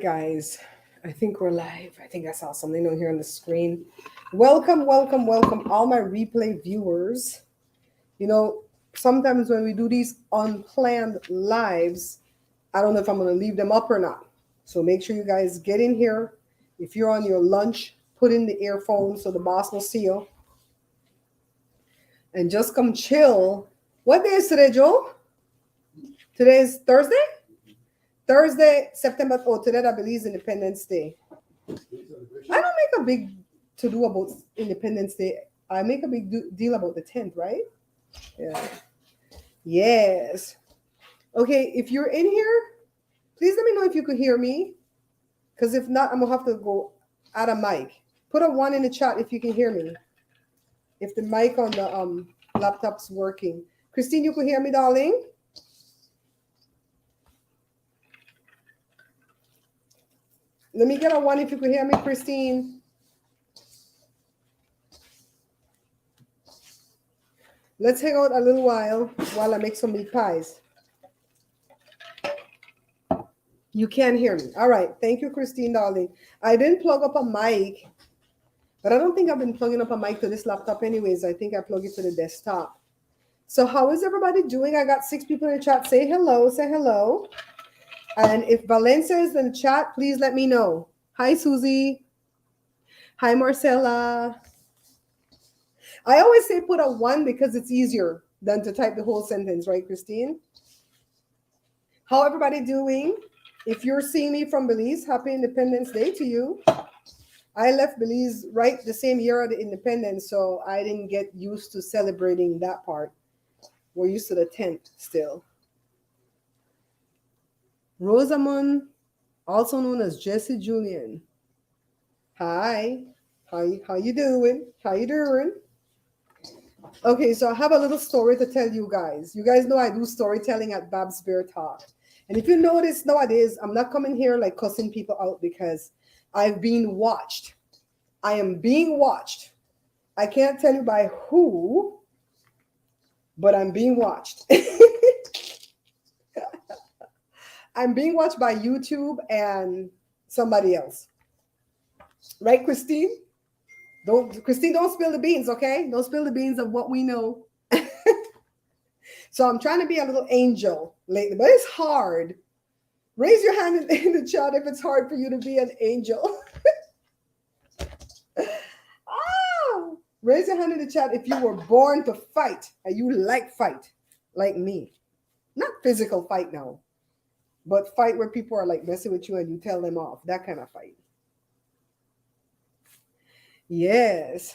Guys, I think we're live. I think I saw something on here on the screen. Welcome, welcome, welcome, all my replay viewers. You know, sometimes when we do these unplanned lives, I don't know if I'm going to leave them up or not. So make sure you guys get in here. If you're on your lunch, put in the earphones so the boss will see you. And just come chill. What day is today, Joe? Today is Thursday? Thursday, September. Oh, today I believe is Independence Day. I don't make a big to do about Independence Day. I make a big deal about the 10th, right? Yeah. Yes. Okay, if you're in here, please let me know if you could hear me. Because if not, I'm going to have to go add a mic. Put a 1 in the chat if you can hear me. If the mic on the laptop's working. Christine, you could hear me, darling? Let me get a 1 if you could hear me, Christine. Let's hang out a little while I make some meat pies. You can hear me. All right. Thank you, Christine, darling. I didn't plug up a mic, but I don't think I've been plugging up a mic to this laptop anyways. I think I plug it to the desktop. So how is everybody doing? I got 6 people in the chat. Say hello. Say hello. And if Valencia is in the chat, please let me know. Hi, Susie. Hi, Marcella. I always say put a 1 because it's easier than to type the whole sentence, right, Christine? How everybody doing? If you're seeing me from Belize, happy Independence Day to you. I left Belize right the same year of the independence, so I didn't get used to celebrating that part. We're used to the 10th still. Rosamund, also known as Jesse Julian. Hi. How you doing? How you doing? Okay, so I have a little story to tell you guys. You guys know I do storytelling at Babs Bear Talk. And if you notice nowadays, I'm not coming here like cussing people out because I've been watched. I am being watched. I can't tell you by who, but I'm being watched. I'm being watched by YouTube and somebody else. Right, Christine? Christine, don't spill the beans, okay? Don't spill the beans of what we know. So I'm trying to be a little angel lately, but it's hard. Raise your hand in the chat if it's hard for you to be an angel. Raise your hand in the chat if you were born to fight and you like fight, like me. Not physical fight now, but fight where people are like messing with you and you tell them off. That kind of fight. Yes.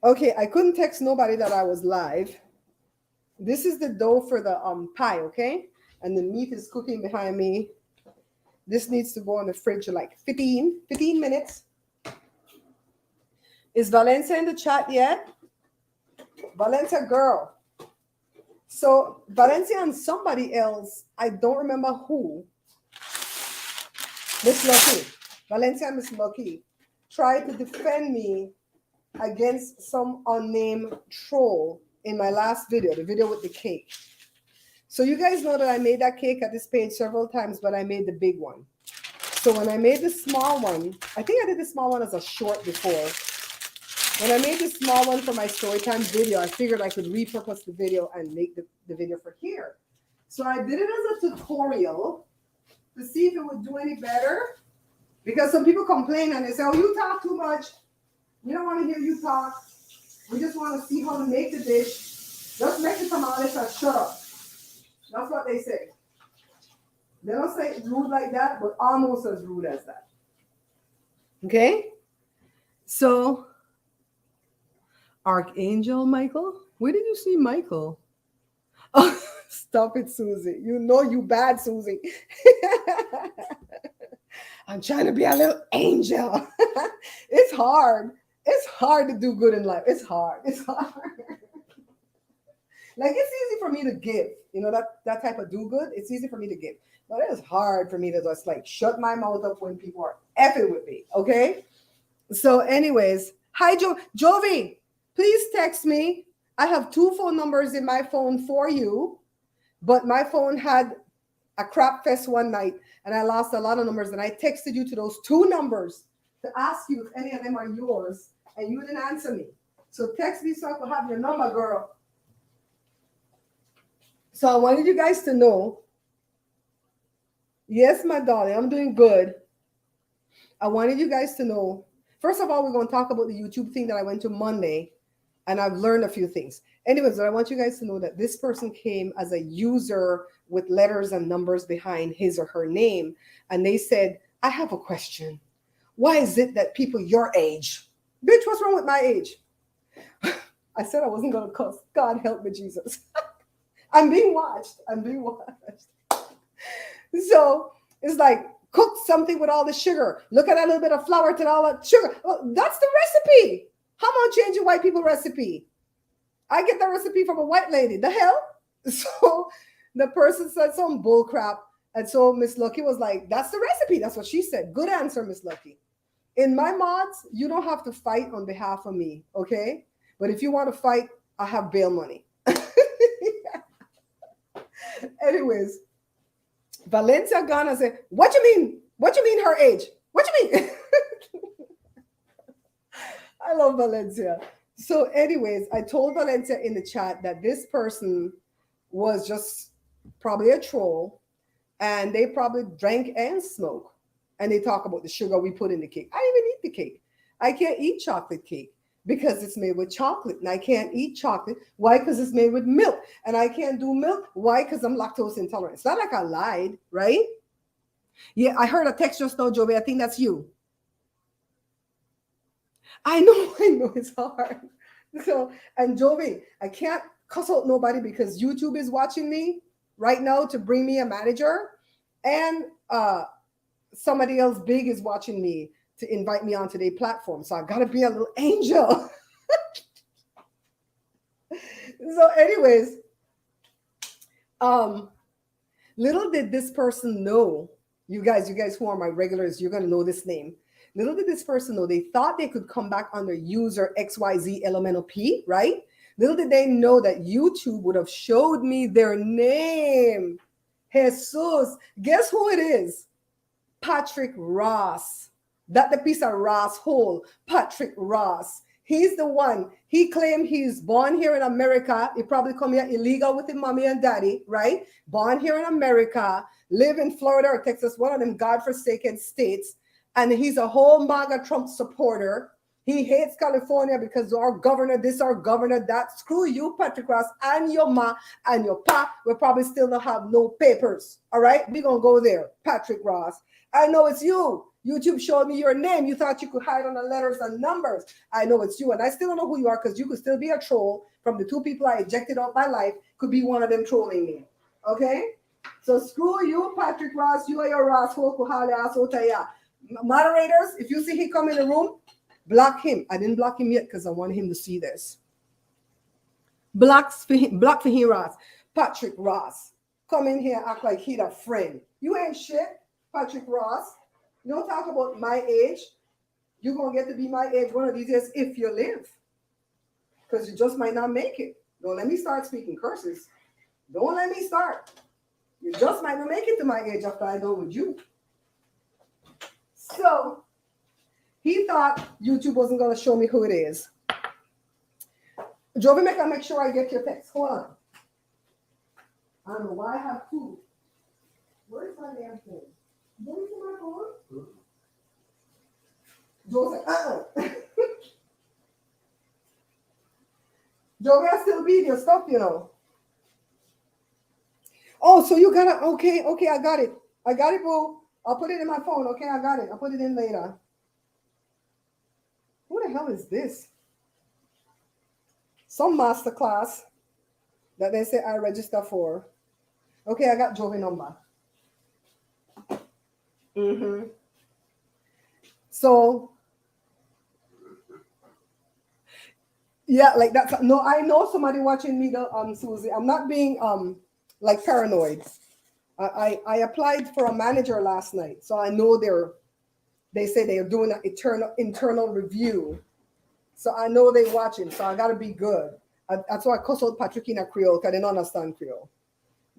Okay, I couldn't text nobody that I was live. This is the dough for the pie, okay? And the meat is cooking behind me. This needs to go in the fridge for like 15 minutes. Is Valencia in the chat yet? Valencia girl. So Valencia and somebody else, I don't remember who. Miss Lucky. Valencia and Miss Lucky tried to defend me against some unnamed troll in my last video, the video with the cake. So you guys know that I made that cake at this page several times, but I made the big one. So when I made the small one, I think I did the small one as a short before. When I made the small one for my Storytime video, I figured I could repurpose the video and make the video for here. So I did it as a tutorial to see if it would do any better. Because some people complain and they say, oh, you talk too much. We don't want to hear you talk. We just want to see how to make the dish. Just make the tamales and shut up. That's what they say. They don't say it rude like that, but almost as rude as that. Okay? So, Archangel Michael? Where did you see Michael? Oh, stop it, Susie. You know you bad, Susie. I'm trying to be a little angel. It's hard. It's hard to do good in life. It's hard. It's hard. Like, it's easy for me to give. You know, that type of do good, it's easy for me to give. But it's hard for me to just like shut my mouth up when people are effing with me. Okay? So, anyways, hi, Jovi. Please text me. I have 2 phone numbers in my phone for you, but my phone had a crap fest one night and I lost a lot of numbers and I texted you to those 2 numbers to ask you if any of them are yours and you didn't answer me. So text me so I could have your number, girl. So I wanted you guys to know, yes, my darling, I'm doing good. I wanted you guys to know, first of all, we're going to talk about the YouTube thing that I went to Monday, and I've learned a few things. Anyways, I want you guys to know that this person came as a user with letters and numbers behind his or her name, and they said, I have a question. Why is it that people your age, bitch, what's wrong with my age? I said I wasn't going to cuss. God help me, Jesus. I'm being watched. So it's like, cook something with all the sugar. Look at that little bit of flour to all that sugar. Well, that's the recipe. How about changing white people recipe? I get the recipe from a white lady. The hell? So the person said some bull crap. And so Miss Lucky was like, that's the recipe. That's what she said. Good answer, Miss Lucky. In my mods, you don't have to fight on behalf of me, okay? But if you want to fight, I have bail money. Anyways, Valencia Ghana said, what you mean? What you mean her age? What you mean? I love Valencia. So anyways, I told Valencia in the chat that this person was just probably a troll and they probably drank and smoked. And they talk about the sugar we put in the cake. I even eat the cake. I can't eat chocolate cake because it's made with chocolate. And I can't eat chocolate. Why? Because it's made with milk. And I can't do milk. Why? Because I'm lactose intolerant. It's not like I lied, right? Yeah, I heard a text just now, Joey. I think that's you. I know it's hard. So, and Joey, I can't cuss out nobody because YouTube is watching me right now to bring me a manager. And somebody else big is watching me to invite me onto their platform. So I got to be a little angel. So anyways, little did this person know, you guys who are my regulars, you're going to know this name. Little did this person know, they thought they could come back under user XYZ Elemental P, right? Little did they know that YouTube would have showed me their name. Jesus. Guess who it is? Patrick Ross. That the piece of Ross hole. Patrick Ross. He's the one. He claimed he's born here in America. He probably come here illegal with his mommy and daddy, right? Born here in America, live in Florida or Texas, one of them godforsaken states. And he's a whole MAGA Trump supporter. He hates California because our governor, this, our governor, that. Screw you, Patrick Ross, and your ma and your pa will probably still not have no papers. All right? We're going to go there, Patrick Ross. I know it's you. YouTube showed me your name. You thought you could hide on the letters and numbers. I know it's you. And I still don't know who you are because you could still be a troll from the 2 people I ejected out my life. Could be one of them trolling me. Okay? So screw you, Patrick Ross. You are your Ross. Moderators, if you see he come in the room, block him. I didn't block him yet because I want him to see this. Block for him, Ross. Patrick Ross. Come in here, act like he's a friend. You ain't shit, Patrick Ross. Don't talk about my age. You're going to get to be my age one of these days if you live. Because you just might not make it. Don't let me start speaking curses. Don't let me start. You just might not make it to my age after I go with you. So he thought YouTube wasn't going to show me who it is. Jovi, make sure I get your text. Hold on. I don't know why I have 2. Where's my damn phone? Don't you see my phone? Jovi, Jovi, I still read your stuff, you know. Oh, so you got to, okay, I got it. I got it, boo. I'll put it in my phone. Okay, I got it. I'll put it in later. Who the hell is this? Some masterclass that they say I register for. Okay, I got Jovi number. So, yeah, like that's no. I know somebody watching me, Susie. I'm not being like paranoid. I applied for a manager last night, so I know they say they're doing an internal review. So I know they're watching, so I gotta be good. That's why I cuss out Patrickina Creole, because I didn't understand Creole.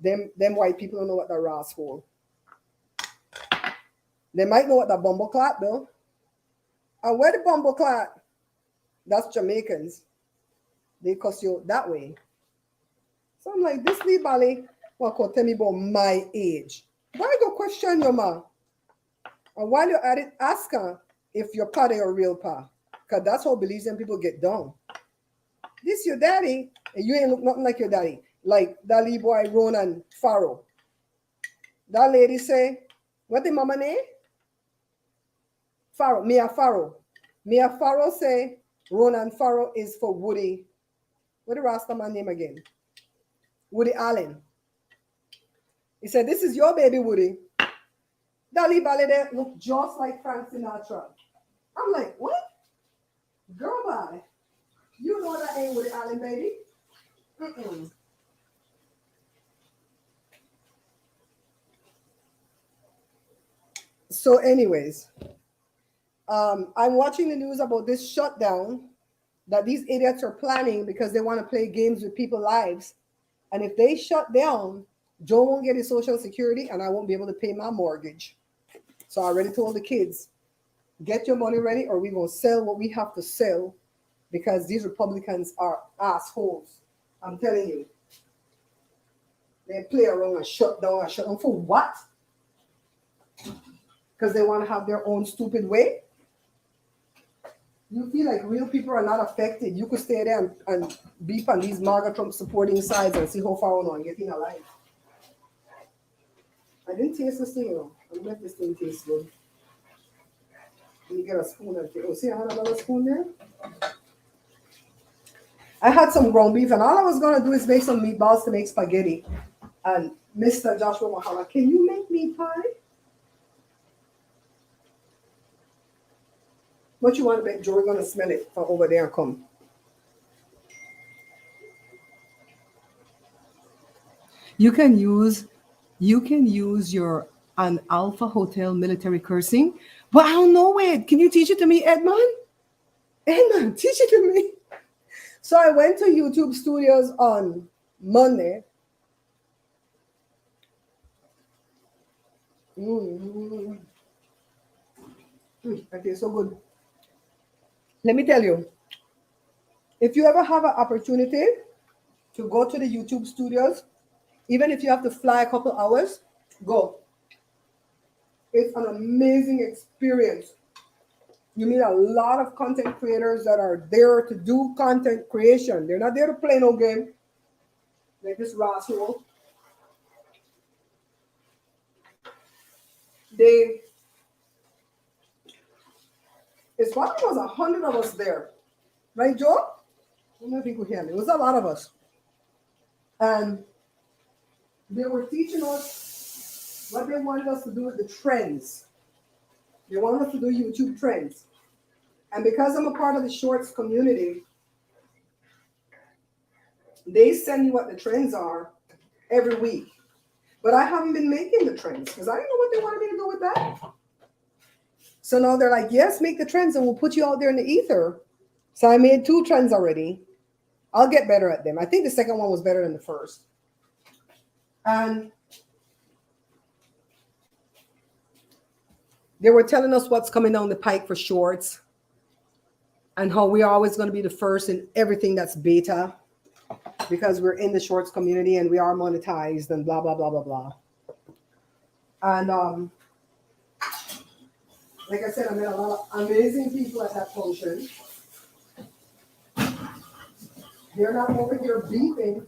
Them white people don't know what the ras hole. They might know what the bumble clot though. And where the bumble clot? That's Jamaicans. They cuss you that way. So I'm like, this Lee Bally, well, could tell me about my age. Why go question your ma? And while you're at it, ask her if your pa or real pa. Because that's how Belizean people get down. This your daddy, and you ain't look nothing like your daddy. Like that little boy Ronan Farrow. That lady say, what the mama name? Farrow, Mia Farrow. Mia Farrow say Ronan Farrow is for Woody. What the Rasta man name again? Woody Allen. He said, this is your baby, Woody. Dali Balade look just like Frank Sinatra. I'm like, what? Girl, bye. You know that ain't Woody Allen, baby. Mm-mm. So anyways, I'm watching the news about this shutdown that these idiots are planning because they want to play games with people's lives. And if they shut down, Joe won't get his Social Security and I won't be able to pay my mortgage. So I already told the kids, get your money ready or we will sell what we have to sell because these Republicans are assholes. I'm telling you. They play around and shut down for what? Because they want to have their own stupid way? You feel like real people are not affected. You could stay there and beep on these MAGA Trump supporting sides and see how far on and get in alive. I didn't taste this thing, you know. I don't know if this thing tastes good. Let me get a spoon and take. Oh, see, I had another spoon there. I had some ground beef, and all I was gonna do is make some meatballs to make spaghetti. And Mr. Joshua Mahala, can you make meat pie? What you want to make? Joe, gonna smell it from over there and come. You can use your an Alpha Hotel military cursing, but I don't know it. Can you teach it to me, Edmund? Edmund, teach it to me. So I went to YouTube Studios on Monday. That tastes so good. Let me tell you, if you ever have an opportunity to go to the YouTube Studios, even if you have to fly a couple hours, go. It's an amazing experience. You meet a lot of content creators that are there to do content creation. They're not there to play no game. Like this rascal. It's probably was 100 of us there. Right, Joe? I don't know if you could hear me. It was a lot of us. And they were teaching us what they wanted us to do with the trends. They wanted us to do YouTube trends. And because I'm a part of the shorts community, they send me what the trends are every week. But I haven't been making the trends because I didn't know what they wanted me to do with that. So now they're like, yes, make the trends and we'll put you out there in the ether. So I made 2 trends already. I'll get better at them. I think the second one was better than the first. And they were telling us what's coming down the pike for shorts and how we're always going to be the first in everything that's beta because we're in the shorts community and we are monetized and blah, blah, blah, blah, blah. And like I said, I met a lot of amazing people at that function. They're not over here beefing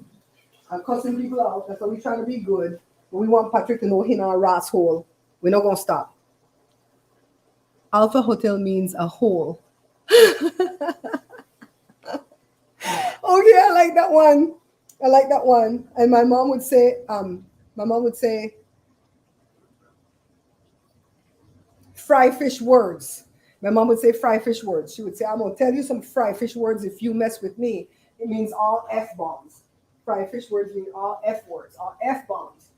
and cussing people out. That's why we're trying to be good. But we want Patrick to know he in our ass hole. We're not going to stop. Alpha Hotel means a hole. Okay, I like that one. I like that one. And my mom would say, fry fish words. My mom would say fry fish words. She would say, I'm going to tell you some fry fish words if you mess with me. It means all F-bombs. Fry fish words mean all F words, all F-bombs.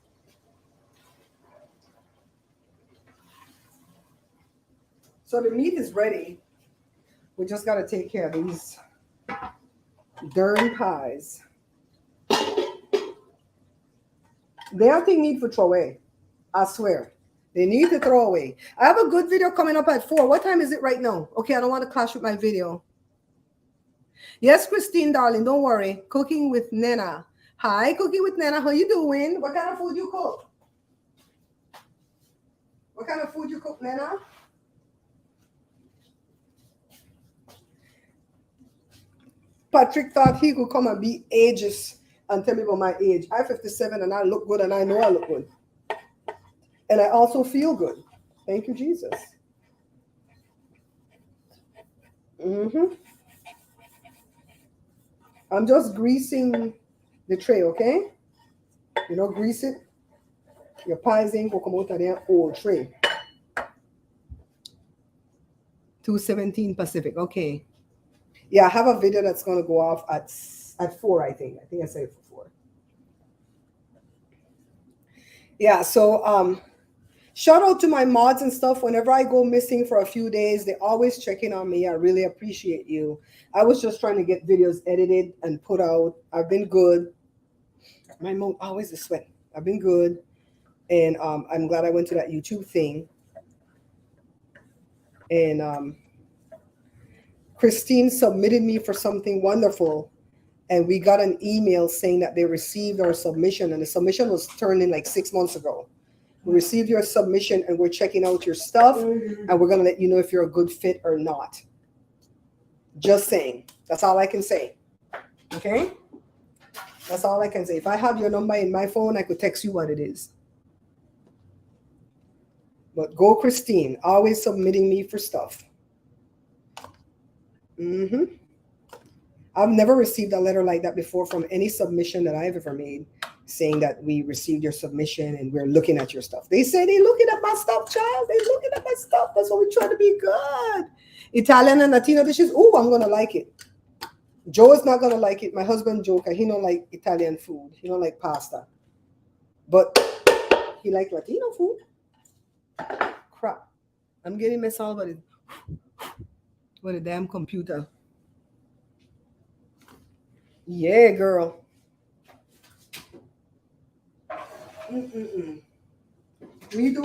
So the meat is ready. We just got to take care of these darn pies. They don't think need for throw away. I swear. They need to throw away. I have a good video coming up at 4. What time is it right now? Okay, I don't want to clash with my video. Yes, Christine, darling, don't worry. Cooking with Nena. Hi, Cooking with Nena. How you doing? What kind of food you cook? What kind of food you cook, Nena? Patrick thought he could come and be ages and tell me about my age. I'm 57 and I look good and I know I look good. And I also feel good. Thank you, Jesus. I'm just greasing the tray, okay? You know, grease it. Your pies ain't gonna come out of their old tray. 2:17 Pacific, okay. Yeah, I have a video that's gonna go off at 4, I think. I think I said it for 4. Yeah, so shout out to my mods and stuff. Whenever I go missing for a few days, they always check in on me. I really appreciate you. I was just trying to get videos edited and put out. I've been good. My mouth always is sweat. I've been good. And I'm glad I went to that YouTube thing. And Christine submitted me for something wonderful. And we got an email saying that they received our submission. And the submission was turned in like 6 months ago. We received your submission and we're checking out your stuff. And we're going to let you know if you're a good fit or not. Just saying. That's all I can say. Okay? That's all I can say. If I have your number in my phone, I could text you what it is. But go, Christine. Always submitting me for stuff. I've never received a letter like that before from any submission that I've ever made, saying that we received your submission and we're looking at your stuff. They say they're looking at my stuff, child. They're looking at my stuff. That's what we try to be good. Italian and Latino dishes. Oh, I'm going to like it. Joe is not going to like it. My husband, Joe, he don't like Italian food. He don't like pasta. But he like Latino food. Crap. I'm getting myself with a damn computer. Yeah, girl. We do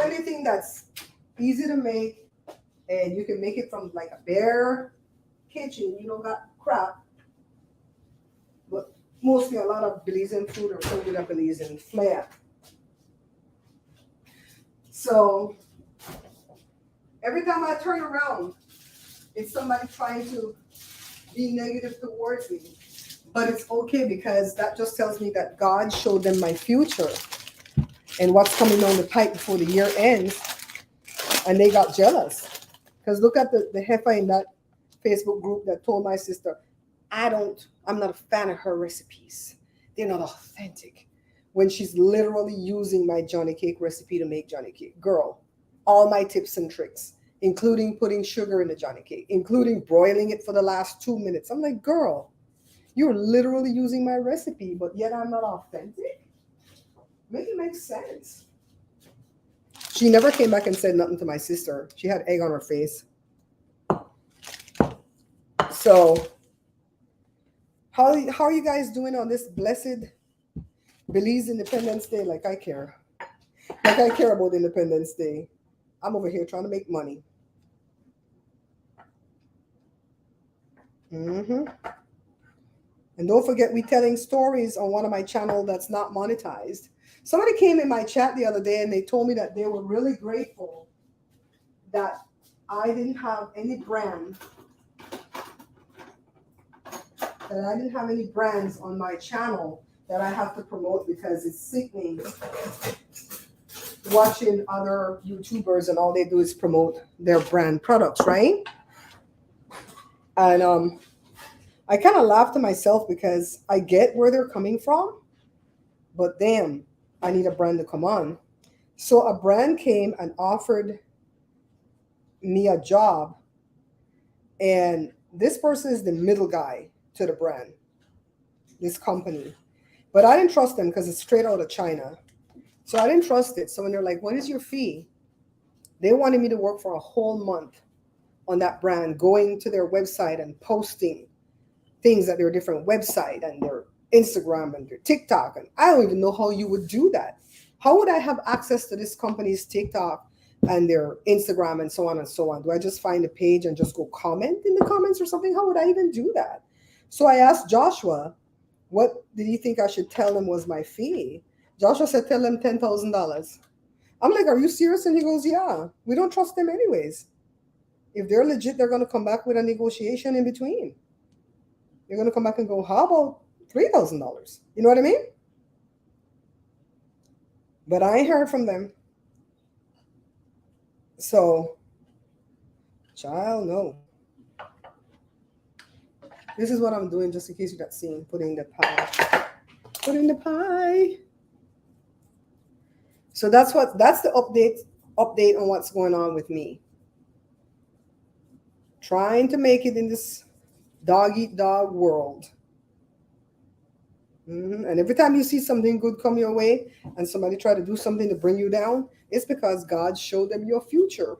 anything that's easy to make, and you can make it from like a bare kitchen. You don't got crap, but mostly a lot of Belizean food or food with a Belizean flair. So every time I turn around, it's somebody trying to be negative towards me. But it's okay because that just tells me that God showed them my future and what's coming down the pipe before the year ends. And they got jealous. Because look at the heifer in that Facebook group that told my sister, I'm not a fan of her recipes. They're not authentic. When she's literally using my Johnny cake recipe to make Johnny cake. Girl, all my tips and tricks, including putting sugar in the Johnny cake, including broiling it for the last 2 minutes. I'm like, girl, you're literally using my recipe, but yet I'm not authentic? Make it make sense. She never came back and said nothing to my sister. She had egg on her face. So, how are you guys doing on this blessed Belize Independence Day? Like I care. Like I care about Independence Day. I'm over here trying to make money. And don't forget, we telling stories on one of my channel that's not monetized. Somebody came in my chat the other day and they told me that they were really grateful that I didn't have any brands on my channel that I have to promote because it's sickening watching other YouTubers and all they do is promote their brand products, right? And I kind of laughed to myself because I get where they're coming from, but damn, I need a brand to come on. So a brand came and offered me a job, and this person is the middle guy to the brand, this company. But I didn't trust them because it's straight out of China. So I didn't trust it. So when they're like, what is your fee? They wanted me to work for a whole month on that brand, going to their website and posting things at their different website and their Instagram and their TikTok. And I don't even know how you would do that. How would I have access to this company's TikTok and their Instagram and so on and so on? Do I just find a page and just go comment in the comments or something? How would I even do that? So I asked Joshua, what did he think I should tell him was my fee? Joshua said, tell him $10,000. I'm like, are you serious? And he goes, yeah, we don't trust them anyways. If they're legit, they're going to come back with a negotiation in between. They're going to come back and go, how about $3,000? You know what I mean? But I ain't heard from them. So, child, no. This is what I'm doing just in case you got seen, putting the pie. Putting the pie. So that's the update on what's going on with me. Trying to make it in this dog eat dog world. And every time you see something good come your way and somebody try to do something to bring you down, it's because God showed them your future.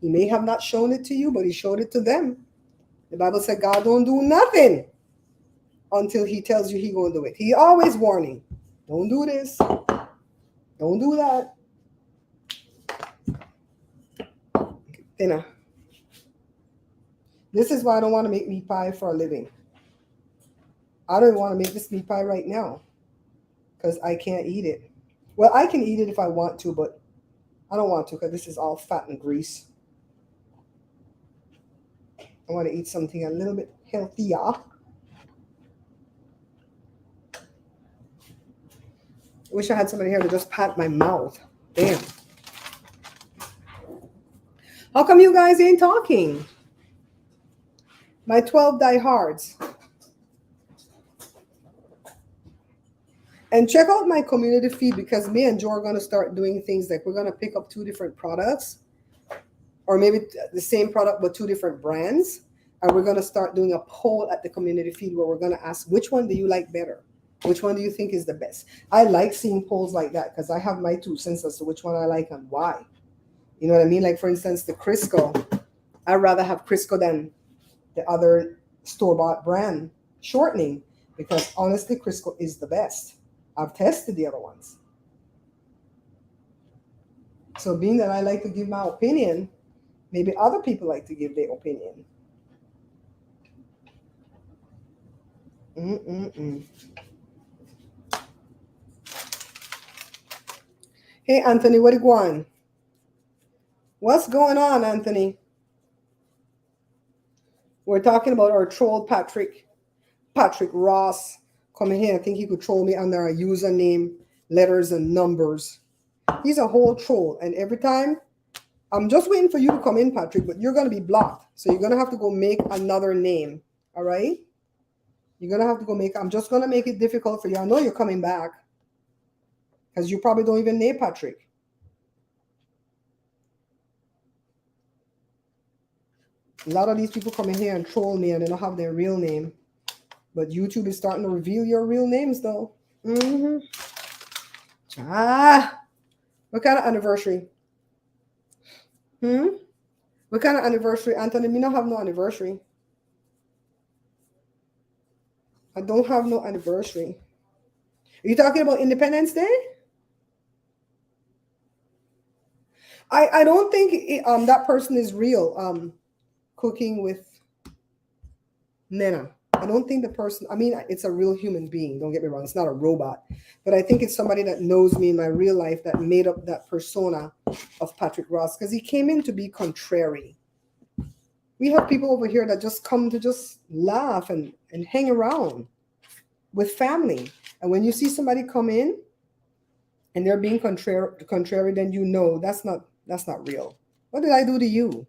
He may have not shown it to you, but he showed it to them. The Bible said God don't do nothing until he tells you he gonna do it. He always warning. Don't do this. Don't do that. Dinner. This is why I don't want to make meat pie for a living. I don't want to make this meat pie right now because I can't eat it. Well, I can eat it if I want to, but I don't want to because this is all fat and grease. I want to eat something a little bit healthier. I wish I had somebody here to just pat my mouth. Damn. How come you guys ain't talking? My 12 diehards. And check out my community feed because me and Joe are going to start doing things like we're going to pick up 2 different products or maybe the same product but 2 different brands. And we're going to start doing a poll at the community feed where we're going to ask which one do you like better? Which one do you think is the best? I like seeing polls like that because I have my 2 cents as to which one I like and why. You know what I mean? Like, for instance, the Crisco. I'd rather have Crisco than the other store-bought brand shortening because honestly, Crisco is the best. I've tested the other ones. So being that I like to give my opinion, maybe other people like to give their opinion. Hey, Anthony, what are you going? What's going on, Anthony? We're talking about our troll Patrick Ross coming here. I think he could troll me under a username, letters, and numbers. He's a whole troll. And every time, I'm just waiting for you to come in, Patrick, but you're going to be blocked. So you're going to have to go make another name. All right? You're going to have to go make, I'm just going to make it difficult for you. I know you're coming back because you probably don't even name Patrick. A lot of these people come in here and troll me and they don't have their real name. But YouTube is starting to reveal your real names, though. What kind of anniversary? What kind of anniversary? Anthony, me not have no anniversary. I don't have no anniversary. Are you talking about Independence Day? I don't think that person is real. Cooking with Nena. I don't think the person, I mean, it's a real human being. Don't get me wrong. It's not a robot. But I think it's somebody that knows me in my real life that made up that persona of Patrick Ross because he came in to be contrary. We have people over here that just come to just laugh and hang around with family. And when you see somebody come in and they're being contrary, then you know that's not real. What did I do to you?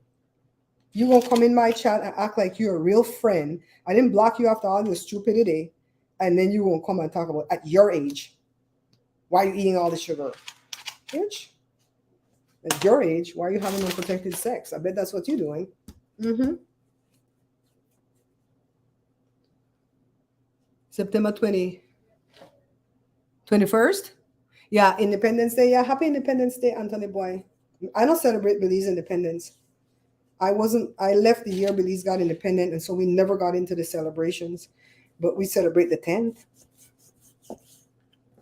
You gonna come in my chat and act like you're a real friend. I didn't block you after all your stupidity. And then you gonna come and talk about at your age. Why are you eating all the sugar? Bitch. At your age, why are you having unprotected sex? I bet that's what you're doing. September 21st? Yeah, Independence Day. Yeah, happy Independence Day, Anthony Boy. I don't celebrate Belize independence. I left the year Belize got independent, and so we never got into the celebrations. but we celebrate the 10th.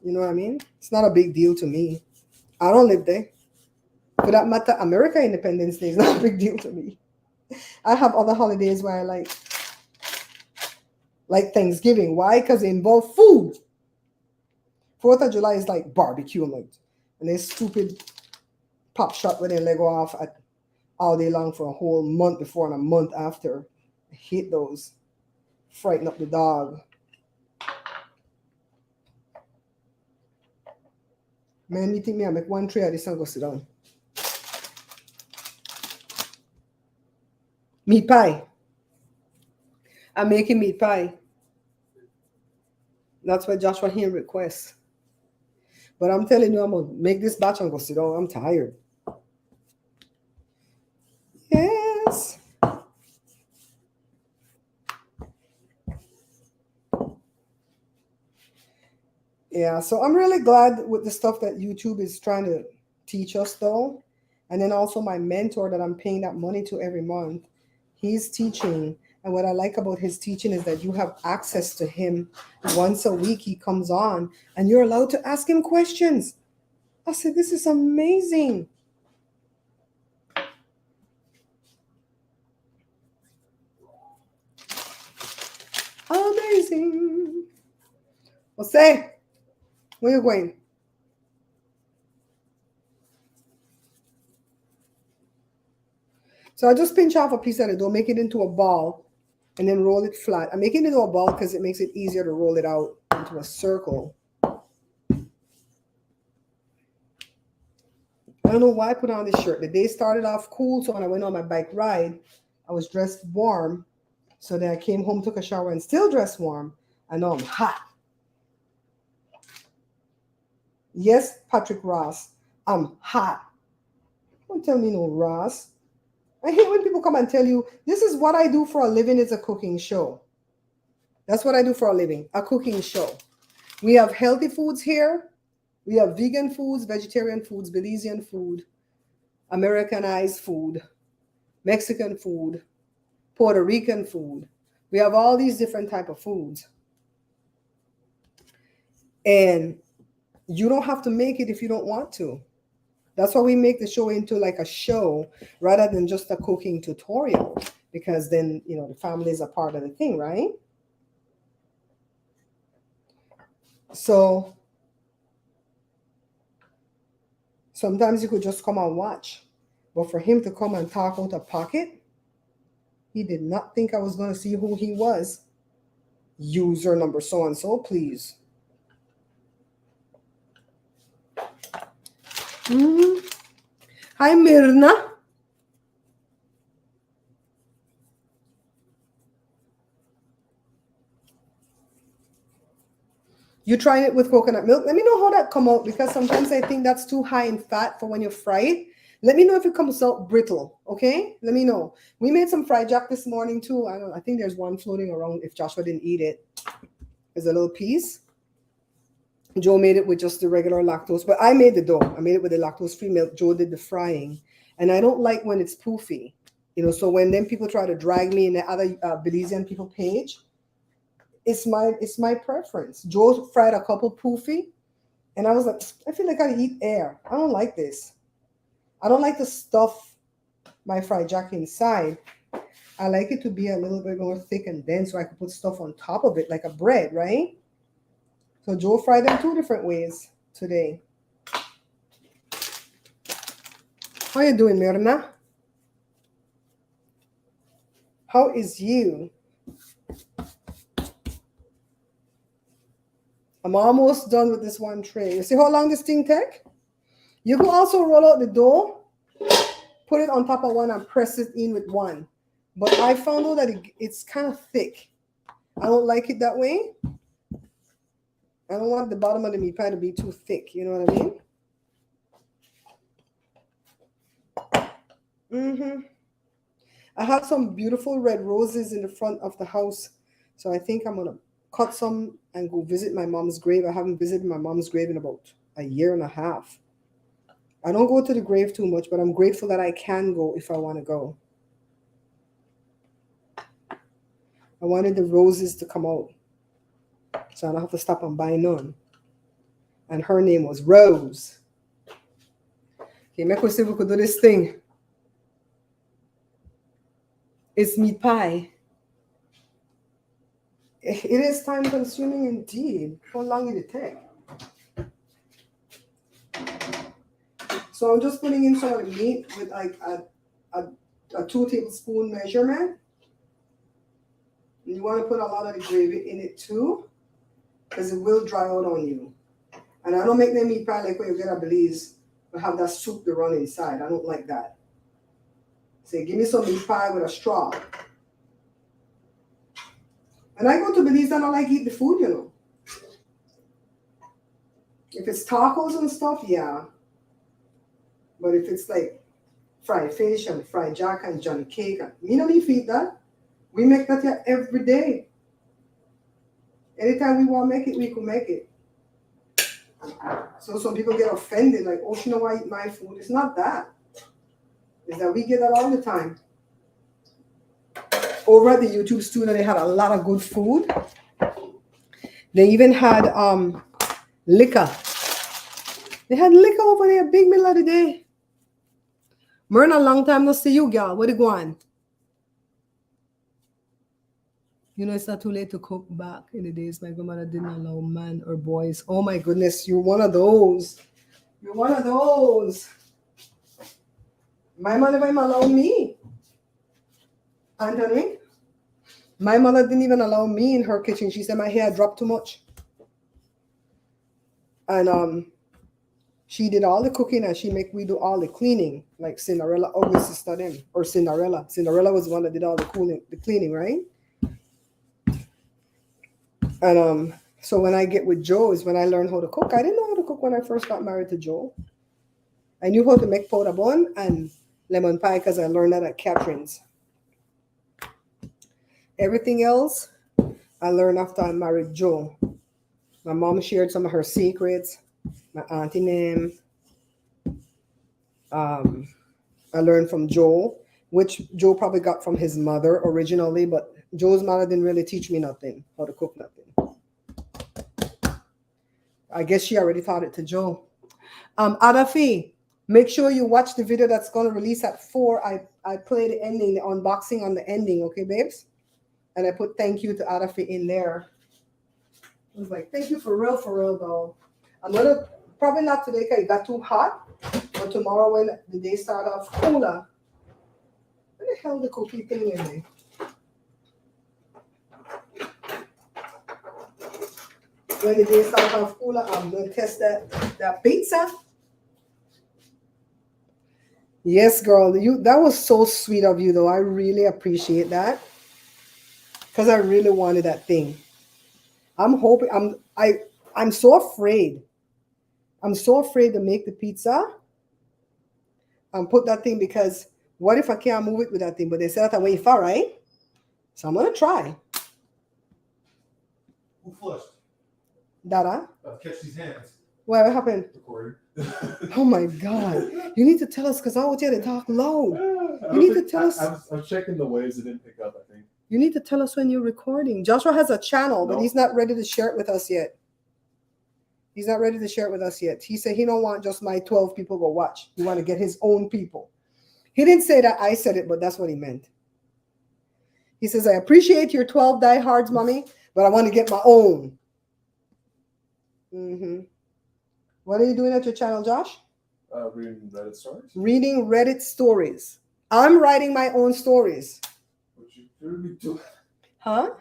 You know what I mean? It's not a big deal to me. I don't live there. For that matter, America Independence Day is not a big deal to me. I have other holidays where I like Thanksgiving. Why? Because they involve food. 4th of July is like barbecue night. And they stupid pop shot with their leg off all day long for a whole month before and a month after. I hate those. Frighten up the dog. Man, you think me I make one tray of this and go sit down. Meat pie. I'm making meat pie. That's what Joshua here requests. But I'm telling you, I'm going to make this batch and go sit down. I'm tired. Yes. Yeah, so I'm really glad with the stuff that YouTube is trying to teach us, though. And then also my mentor that I'm paying that money to every month, he's teaching. And what I like about his teaching is that you have access to him once a week. He comes on and you're allowed to ask him questions. I said, this is amazing. Amazing. Well, say, where you going? So I just pinch off a piece of the dough, make it into a ball, and then roll it flat. I'm making it into a ball because it makes it easier to roll it out into a circle. I don't know why I put on this shirt. The day started off cool, so when I went on my bike ride, I was dressed warm. So then I came home, took a shower, and still dressed warm. I know I'm hot. Yes, Patrick Ross, I'm hot. Don't tell me no Ross. I hate when people come and tell you, this is what I do for a living, is a cooking show. That's what I do for a living, a cooking show. We have healthy foods here. We have vegan foods, vegetarian foods, Belizean food, Americanized food, Mexican food, Puerto Rican food. We have all these different type of foods. And you don't have to make it if you don't want to. That's why we make the show into like a show rather than just a cooking tutorial, because then, you know, the family is a part of the thing, right? So sometimes you could just come and watch. But for him to come and talk out of pocket, he did not think I was going to see who he was. User number so-and-so, please. Hi, Mirna. You try it with coconut milk. Let me know how that come out, because sometimes I think that's too high in fat for when you fry it. Let me know if it comes out brittle, okay? Let me know. We made some fried jack this morning too. I think there's one floating around if Joshua didn't eat it. There's a little piece. Joe made it with just the regular lactose, but I made the dough. I made it with the lactose-free milk. Joe did the frying. And I don't like when it's poofy. You know, so when then people try to drag me in the other Belizean people page, it's my preference. Joe fried a couple poofy, and I was like, I feel like I eat air. I don't like this. I don't like to stuff my fried jack inside. I like it to be a little bit more thick and dense so I can put stuff on top of it like a bread, right? So Joe fried them 2 different ways today. How you doing, Mirna? How is you? I'm almost done with this one tray. You see how long this thing take? You can also roll out the dough, put it on top of one and press it in with one. But I found out that it's kind of thick. I don't like it that way. I don't want the bottom of the meat pie to be too thick. You know what I mean? I have some beautiful red roses in the front of the house. So I think I'm going to cut some and go visit my mom's grave. I haven't visited my mom's grave in about a year and a half. I don't go to the grave too much, but I'm grateful that I can go if I want to go. I wanted the roses to come out. So I don't have to stop and buy none. And her name was Rose. Okay, make we see if we could do this thing. It's meat pie. It is time consuming indeed. How long did it take? So I'm just putting in some of the meat with like a 2 tablespoon measurement. And you want to put a lot of the gravy in it too, because it will dry out on you. And I don't make them meat pie like when you get a Belize, but have that soup to run inside. I don't like that. Say, give me some meat pie with a straw. And I go to Belize and I like eat the food, you know. If it's tacos and stuff, yeah. But if it's like fried fish and fried jack and Johnny cake, me no me feed that. We make that here every day. Anytime we want to make it, we can make it. So some people get offended, like, oh, you know why I eat my food? It's not that. It's that we get that all the time. Over at the YouTube studio, they had a lot of good food. They even had liquor. They had liquor over there, big middle of the day. Myrna, long time no see you, girl. Where you going? You know, it's not too late to cook back in the days. My grandmother didn't allow men or boys. Oh my goodness, you're one of those. You're one of those. My mother didn't allow me. Anthony, my mother didn't even allow me in her kitchen. She said my hair dropped too much. And she did all the cooking and we do all the cleaning, like Cinderella, August sister them, or Cinderella. Cinderella was the one that did all the cleaning, right? And so when I get with Joe is when I learned how to cook. I didn't know how to cook when I first got married to Joe. I knew how to make powder bun and lemon pie because I learned that at Catherine's. Everything else I learned after I married Joe. My mom shared some of her secrets. My auntie name. I learned from Joe, which Joe probably got from his mother originally, but Joe's mother didn't really teach me nothing, how to cook nothing. I guess she already taught it to Joe. Adafi, make sure you watch the video that's going to release at 4. I play the ending, the unboxing on the ending, okay, babes? And I put thank you to Adafi in there. I was like, thank you for real, though. I'm going to, probably not today because it got too hot, but tomorrow when the day start off cooler. Where the hell the cookie thing in there? When the day start off cooler, I'm going to test that pizza. Yes, girl, that was so sweet of you, though. I really appreciate that because I really wanted that thing. I'm hoping I'm so afraid. I'm so afraid to make the pizza and put that thing because what if I can't move it with that thing? But they said that way far, right? So I'm gonna try. Who flushed? Dada. Catch these hands. What happened? Recording. Oh my God! You need to tell us because I want you to talk loud. You need to tell us. I was checking the waves. It didn't pick up, I think. You need to tell us when you're recording. Joshua has a channel, but he's not ready to share it with us yet. He's not ready to share it with us yet. He said he don't want just my 12 people go watch. He want to get his own people. He didn't say that I said it, but that's what he meant. He says, I appreciate your 12 diehards, mommy, but I want to get my own. Mm-hmm. What are you doing at your channel, Josh? Reading Reddit stories. Reading Reddit stories. I'm writing my own stories. Huh?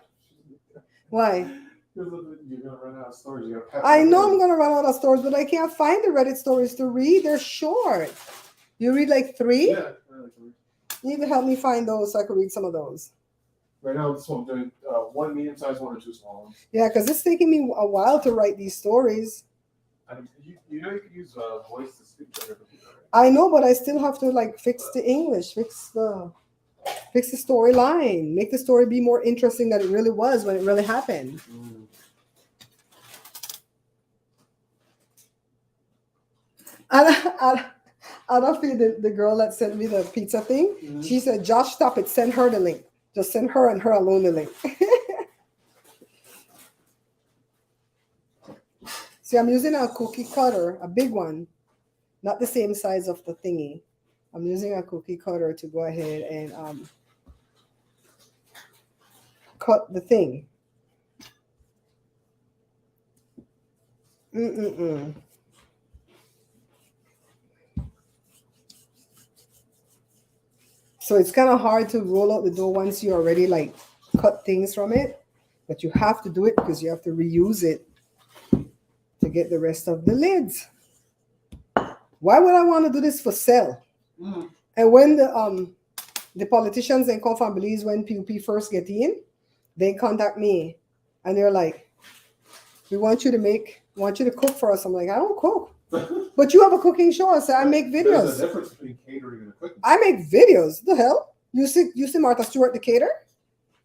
Why? You're gonna run out of stories. I know I'm gonna run out of stories, but I can't find the Reddit stories to read. They're short. You read like 3? Yeah, like 3. You need to help me find those so I can read some of those. Right now, this one I'm doing 1 medium-sized one or 2 small ones. Yeah, because it's taking me a while to write these stories. You know you can use voice to speak to your computer. I know, but I still have to like fix the English, fix the storyline, make the story be more interesting than it really was when it really happened. I don't feel the girl that sent me the pizza thing. Mm-hmm. She said, Josh, stop it. Send her the link. Just send her and her alone the link. See, I'm using a cookie cutter, a big one, not the same size of the thingy. I'm using a cookie cutter to go ahead and cut the thing. Mm-mm-mm. So it's kind of hard to roll out the dough once you already like cut things from it, but you have to do it because you have to reuse it to get the rest of the lids. Why would I want to do this for sale? Mm. And when the politicians and come from Belize, when PUP first get in, they contact me and they're like, we want you to cook for us. I'm like, I don't cook. But you have a cooking show. I said, I make There's videos. a difference between catering and cooking. I make videos. The hell? You see Martha Stewart the cater?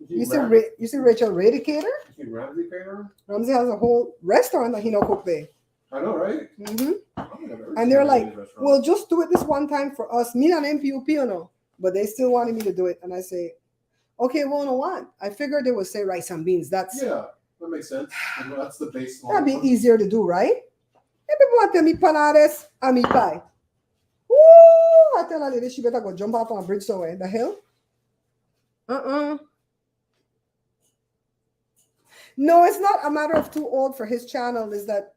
You see Rachel Ray the cater? You see Ramsey caterer? Ramsey has a whole restaurant that he no cook there. I know, right? Mm-hmm. I've never And seen they're any like, of these restaurants. well, just do it this one time for us. Me and MPUP, you know. But they still wanted me to do it. And I say, okay, well, no what? I figured they would say rice and beans. That's Yeah, that makes sense. And that's the base. that'd be one. easier to do, right? If people want to tell me panades and meat pie. Woo! I tell her lady she better go jump off on a bridge somewhere. The hell? No, it's not a matter of too old for his channel. Is that,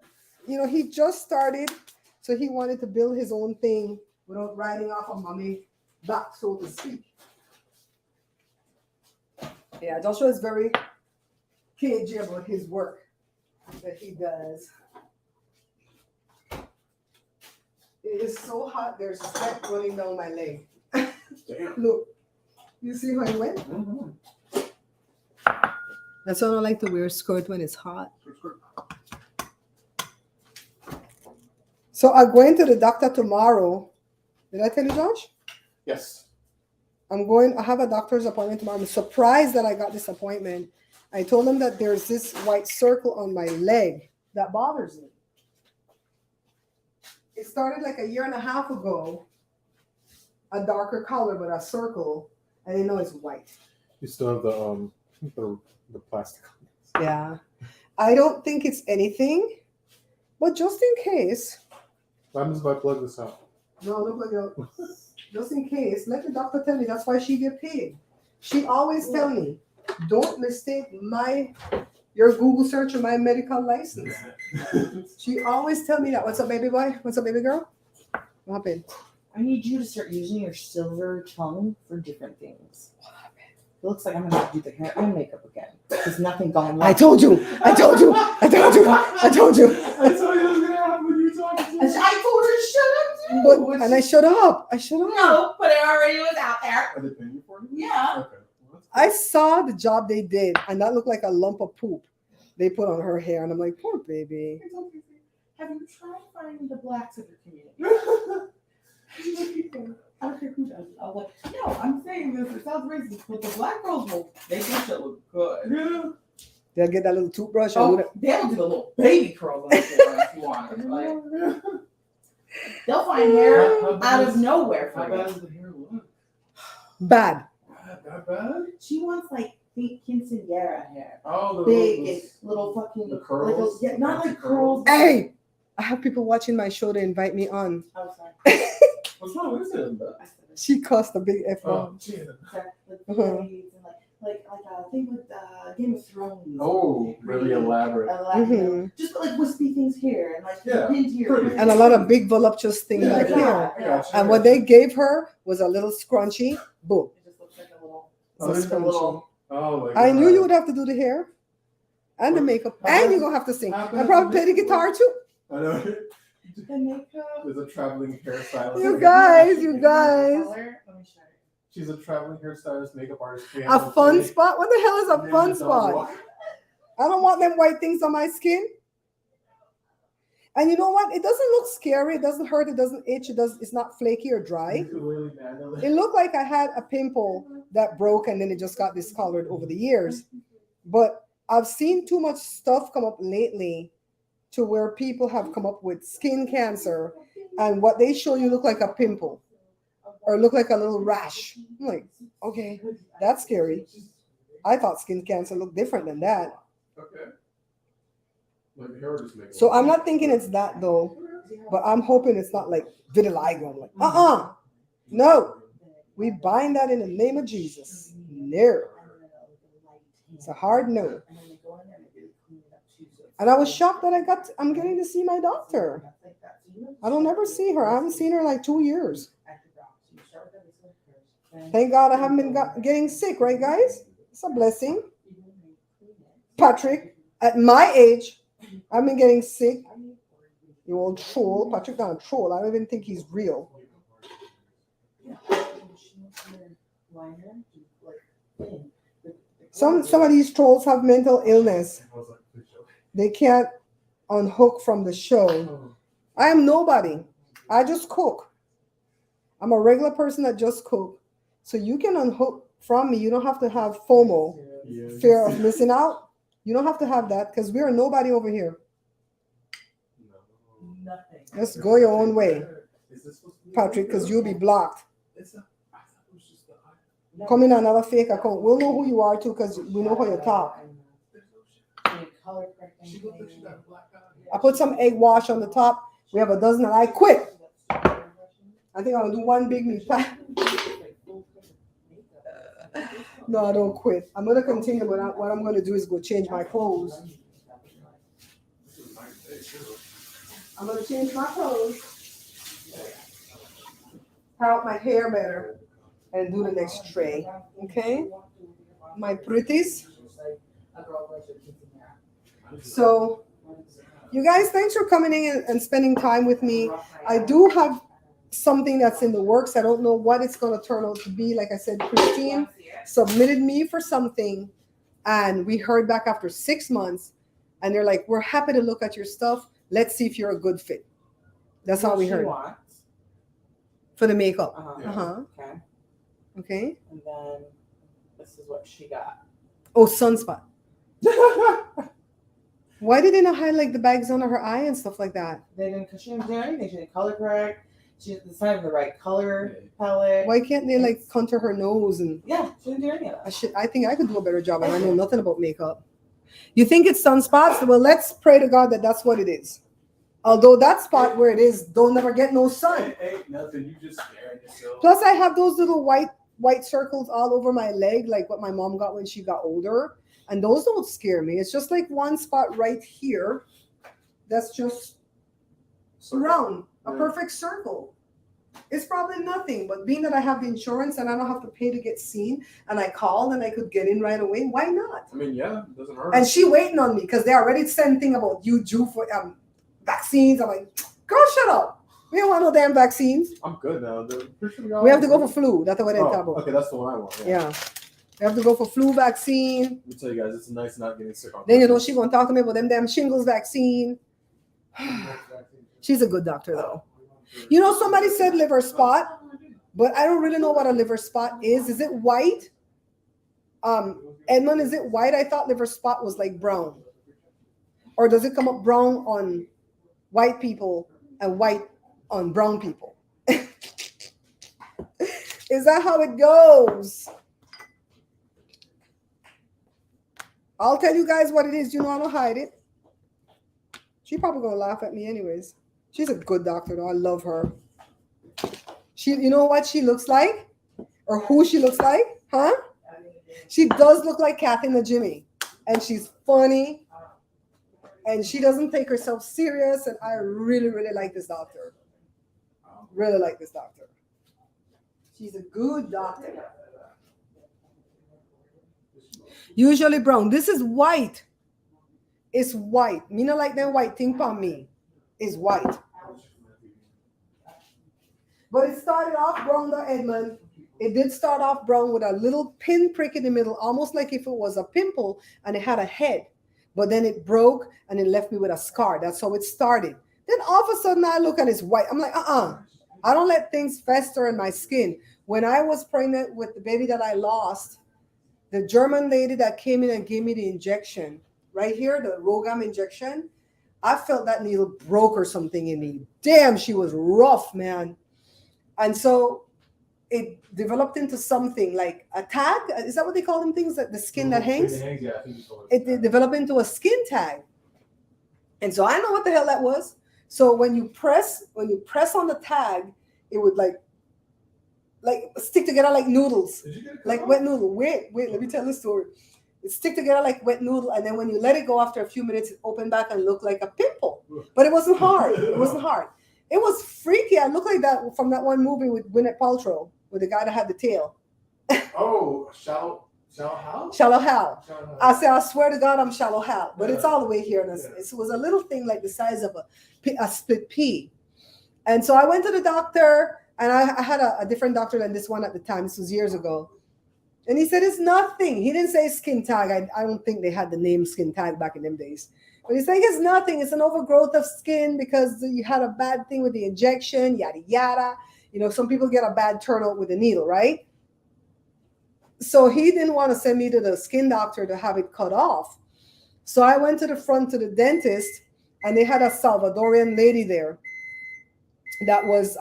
he just started, so he wanted to build his own thing without riding off on mommy back, so to speak. Yeah, Joshua is very cagey about his work that he does. It is so hot, there's sweat running down my leg. Damn. Look, you see how it went? Mm-hmm. That's why I don't like to wear a skirt when it's hot. So I'm going to the doctor tomorrow. Did I tell you, Josh? Yes. I have a doctor's appointment tomorrow. I'm surprised that I got this appointment. I told him that there's this white circle on my leg that bothers me. It started like a year and a half ago, a darker color, but a circle. I didn't know it's white. You still have the plastic. Yeah. I don't think it's anything, but just in case. What happens if I plug this out? No, look, just in case, let the doctor tell me. That's why she get paid. She always tell me, don't mistake your Google search or my medical license. She always tell me that. What's up, baby boy? What's up, baby girl? What happened? I need you to start using your silver tongue for different things. It looks like I'm gonna have to do the hair and makeup again. There's nothing going on. I told you. I told you. I told you. I told you. I told you it was gonna happen when you were talking to me. I told her to shut up too. And I shut up. I shut up. No, but it already was out there. Are they paying you for it? Yeah. Okay. Well, I saw the job they did, and that looked like a lump of poop they put on her hair. And I'm like, poor baby. Have you tried finding the blacks of your community? I don't care who does it. I was like, no, I'm saying this. It sounds racist, but the black girls will make that shit look good. Yeah. They'll get that little toothbrush and Oh, do that. they'll do a little baby curls on the floor if you want it. Like, they'll find hair How bad out of is- nowhere How for bad you. does the hair look? Bad. That bad? She wants like pink quinceañera hair. Oh, the Big and those- little fucking the curls? Like not like Fancy curls. Hey, I have people watching my show to invite me on. Oh, sorry. What's wrong with it? I said it. She cost a big F Oh, bomb. yeah. Like Uh-huh. braids and like a thing with Game of Thrones. Oh, really elaborate. Mhm. Just like wispy things here and like Yeah, pinned here. pretty. And a lot of big voluptuous things Yeah, back yeah. here. I got you. And what they gave her was a little scrunchy. Boom. It just looks like a little. Oh, It's a just a scrunchy. little. Oh my god. I knew you would have to do the hair and the What? makeup, How and bad- you're gonna have to sing. how And bad probably is play the it? guitar too. I know. The makeup. There's a traveling hairstylist. You guys, you The guys. color. Let me show you. She's a traveling hairstylist, makeup artist. A piano fun player, spot? What the hell is a ninja fun dog spot? walker. I don't want them white things on my skin. And you know what? It doesn't look scary. It doesn't hurt. It doesn't itch. It's not flaky or dry. Ukulele mandolin. It looked like I had a pimple that broke and then it just got discolored over the years. But I've seen too much stuff come up lately to where people have come up with skin cancer and what they show you look like a pimple or look like a little rash. I'm like, okay, that's scary. I thought skin cancer looked different than that. Okay. Like hair just make. So I'm not thinking it's that though, but I'm hoping it's not like vitiligo. I'm like, no. We bind that in the name of Jesus. No. It's a hard no. And I was shocked that I'm getting to see my doctor. I don't ever see her. I haven't seen her in like 2 years. Thank God I haven't been getting sick, right, guys? It's a blessing. Patrick, at my age, I've been getting sick. You old troll. Patrick not a troll. I don't even think he's real. Some of these trolls have mental illness. They can't unhook from the show. I am nobody. I just cook. I'm a regular person that just cook. So you can unhook from me. You don't have to have FOMO, fear of missing out. You don't have to have that because we are nobody over here. Nothing. Just go your own way, Patrick, because you'll be blocked. Come in another fake account. We'll know who you are too because we know how you talk. I put some egg wash on the top. We have a dozen and I quit. I think I'll do one big meat pie. No, I don't quit. I'm going to continue, but what I'm going to do is go change my clothes. I'm going to change my clothes, out my hair better, and do the next tray. Okay? My pretties. So, you guys, thanks for coming in and spending time with me. I do have something that's in the works. I don't know what it's going to turn out to be. Like I said, Christine submitted me for something, and we heard back after 6 months, and they're like, we're happy to look at your stuff. Let's see if you're a good fit. That's all we heard. For the makeup. Okay. Okay. And then this is what she got. Oh, sunspot. Why did they not highlight the bags under her eye and stuff like that? They didn't, because she didn't do anything. She didn't color correct. It's not even the right color palette. Why can't they like contour her nose and? Yeah, she didn't do any of that. I think I could do a better job, and I know nothing about makeup. You think it's sunspots? Well, let's pray to God that that's what it is. Although that spot where it is, don't never get no sun. Ain't nothing. You just scaring yourself. Plus, I have those little white circles all over my leg, like what my mom got when she got older. And those don't scare me. It's just like one spot right here that's just round, a perfect circle. It's probably nothing, but being that I have the insurance and I don't have to pay to get seen, and I called and I could get in right away, why not? I mean, yeah, it doesn't hurt. And she waiting on me because they already said thing about you due for vaccines. I'm like, girl, shut up. We don't want no damn vaccines. I'm good now. We have to go for flu. That's what they're talking about. Okay, that's the one I want. Yeah. We have to go for flu vaccine. Let me tell you guys, it's nice not getting sick on Then you know she gonna talk to me about them damn shingles vaccine. She's a good doctor though. You know, somebody said liver spot, but I don't really know what a liver spot is. Is it white? Edmund, is it white? I thought liver spot was like brown. Or does it come up brown on white people and white on brown people? Is that how it goes? I'll tell you guys what it is. You know I don't hide it. She probably gonna laugh at me anyways. She's a good doctor though. I love her. You know what she looks like? Or who she looks like? Huh? She does look like Kathy Najimy. And she's funny. And she doesn't take herself serious. And I really, really like this doctor. Really like this doctor. She's a good doctor. Usually brown. This is white. It's white. Me not like that white thing for me. It's white. But it started off brown though, Edmund. It did start off brown with a little pinprick in the middle, almost like if it was a pimple and it had a head. But then it broke and it left me with a scar. That's how it started. Then all of a sudden I look and it's white. I'm like, I don't let things fester in my skin. When I was pregnant with the baby that I lost, the German lady that came in and gave me the injection, right here, the Rogam injection, I felt that needle broke or something in me. Damn, she was rough, man. And so it developed into something like a tag. Is that what they call them things? That the skin that hangs? Yeah, I think It developed into a skin tag. And so I don't know what the hell that was. So when you press on the tag, it would like stick together like noodles, Did you get it cut like off? wet noodle. Wait, let me tell the story. It stick together like wet noodle, and then when you let it go after a few minutes, it opened back and looked like a pimple. But it wasn't hard. It wasn't hard. It was freaky. I looked like that from that one movie with Gwyneth Paltrow, with the guy that had the tail. Oh, Shallow Hal? Shallow Hal. Shallow Hal. I said, I swear to God, I'm Shallow Hal. But it's Yeah. all the way here. And Yeah. it was a little thing like the size of a split pea. And so I went to the doctor, and I had a different doctor than this one at the time. This was years ago. And he said, it's nothing. He didn't say skin tag. I don't think they had the name skin tag back in them days. But he's saying it's nothing. It's an overgrowth of skin because you had a bad thing with the injection, yada, yada. You know, some people get a bad turnout with the needle, right? So he didn't want to send me to the skin doctor to have it cut off. So I went to the front to the dentist, and they had a Salvadorian lady there that was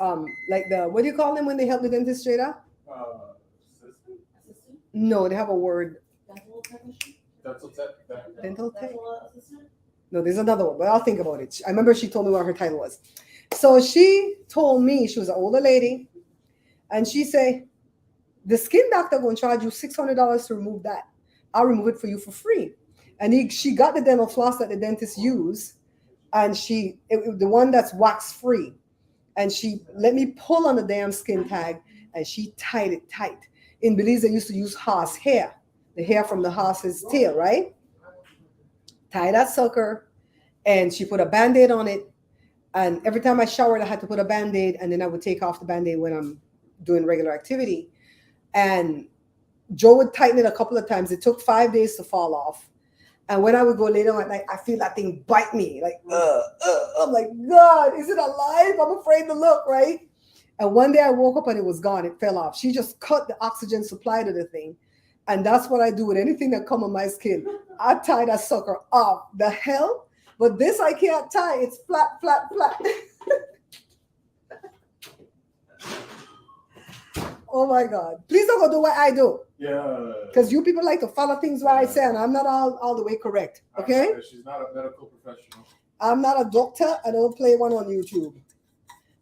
like the, what do you call them when they help the dentist straight up? Assistant? Assistant? No, they have a word. Dental technician? Dental tech. Dental tech? Dental assistant? No, there's another one, but I'll think about it. I remember she told me what her title was. So she told me, she was an older lady, and she said, the skin doctor going to charge you $600 to remove that. I'll remove it for you for free. And she got the dental floss that the dentists use, and the one that's wax free. And she let me pull on the damn skin tag, and she tied it tight. In Belize, they used to use horse hair, the hair from the horse's tail, right? Tie that sucker, and she put a Band-Aid on it. And every time I showered, I had to put a Band-Aid, and then I would take off the Band-Aid when I'm doing regular activity. And Joe would tighten it a couple of times. It took 5 days to fall off. And when I would go lay down at night, I feel that thing bite me. Like, I'm like, God, is it alive? I'm afraid to look, right? And one day I woke up and it was gone. It fell off. She just cut the oxygen supply to the thing. And that's what I do with anything that come on my skin. I tie that sucker off. The hell? But this I can't tie. It's flat, flat, flat. Oh my God. Please don't go do what I do. Yeah. Because you people like to follow things what I say, and I'm not all the way correct. Okay? She's not a medical professional. I'm not a doctor. I don't play one on YouTube.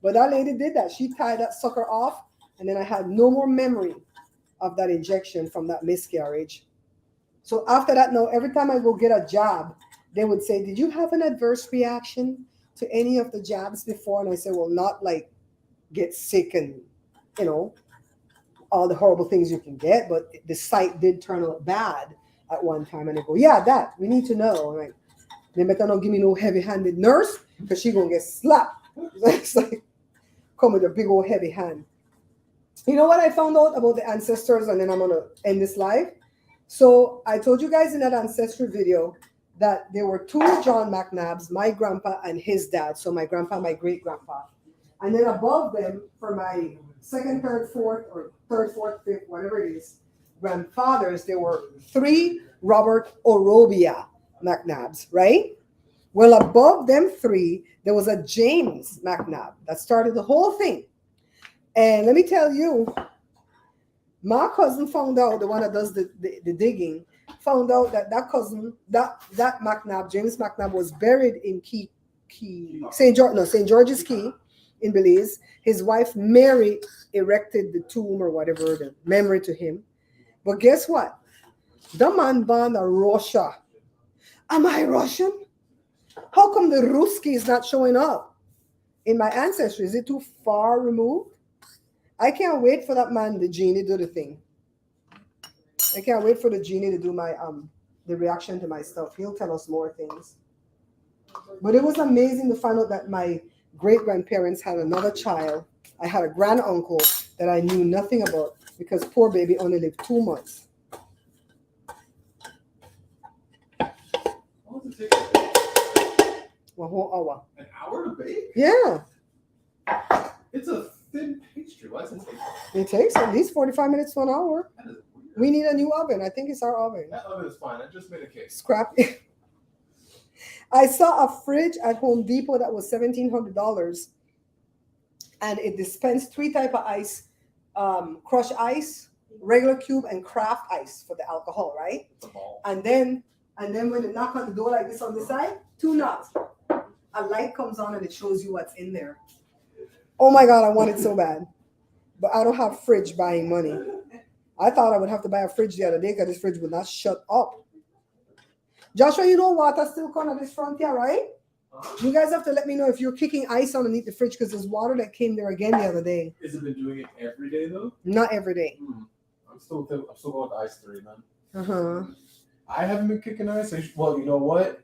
But that lady did that. She tied that sucker off, and then I had no more memory of that injection from that miscarriage. So after that, now every time I go get a jab, they would say, did you have an adverse reaction to any of the jabs before? And I said, well, not like get sick and, you know, all the horrible things you can get, but the site did turn out bad at one time. And they go, yeah, that, we need to know. I'm like, they better not give me no heavy-handed nurse, because she gonna get slapped. It's like, come with a big old heavy hand. You know what I found out about the ancestors, and then I'm gonna end this live. So I told you guys in that ancestry video that there were two John McNabs, my grandpa and his dad. So my grandpa, my great-grandpa. And then above them, for my second, third, fourth, or third, fourth, fifth, whatever it is, grandfathers, there were three Robert Orobia McNabs, right? Well, above them three, there was a James McNab that started the whole thing. And let me tell you, my cousin found out, the one that does the digging, found out that cousin, that McNab, James McNab, was buried in St. George's Key in Belize. His wife Mary erected the tomb or whatever, the memory to him. But guess what? The man born a Russia. Am I Russian? How come the Ruski is not showing up in my ancestry? Is it too far removed? I can't wait for that man, the genie, do the thing. I can't wait for the genie to do my the reaction to my stuff. He'll tell us more things. But it was amazing to find out that my great-grandparents had another child. I had a grand-uncle that I knew nothing about because poor baby only lived 2 months. What was it take? One whole hour. An hour to bake? Yeah. It's a thin pastry. Why does it take? It takes at least 45 minutes to an hour. That is weird. We need a new oven. I think it's our oven. That oven is fine. I just made a cake. Scrap. I saw a fridge at Home Depot that was $1,700, and it dispensed 3 types of ice: crushed ice, regular cube, and craft ice for the alcohol, right? It's a ball. And then And then when they knock on the door like this on this side, 2 knocks. A light comes on and it shows you what's in there. Oh my God, I want it so bad. But I don't have fridge buying money. I thought I would have to buy a fridge the other day because this fridge would not shut up. Joshua, you know water still coming on this front here, right? You guys have to let me know if you're kicking ice underneath the fridge because there's water that came there again the other day. Has it been doing it every day though? Not every day. I'm still going with ice 3, man. Uh-huh. I haven't been kicking ice. Well, you know what?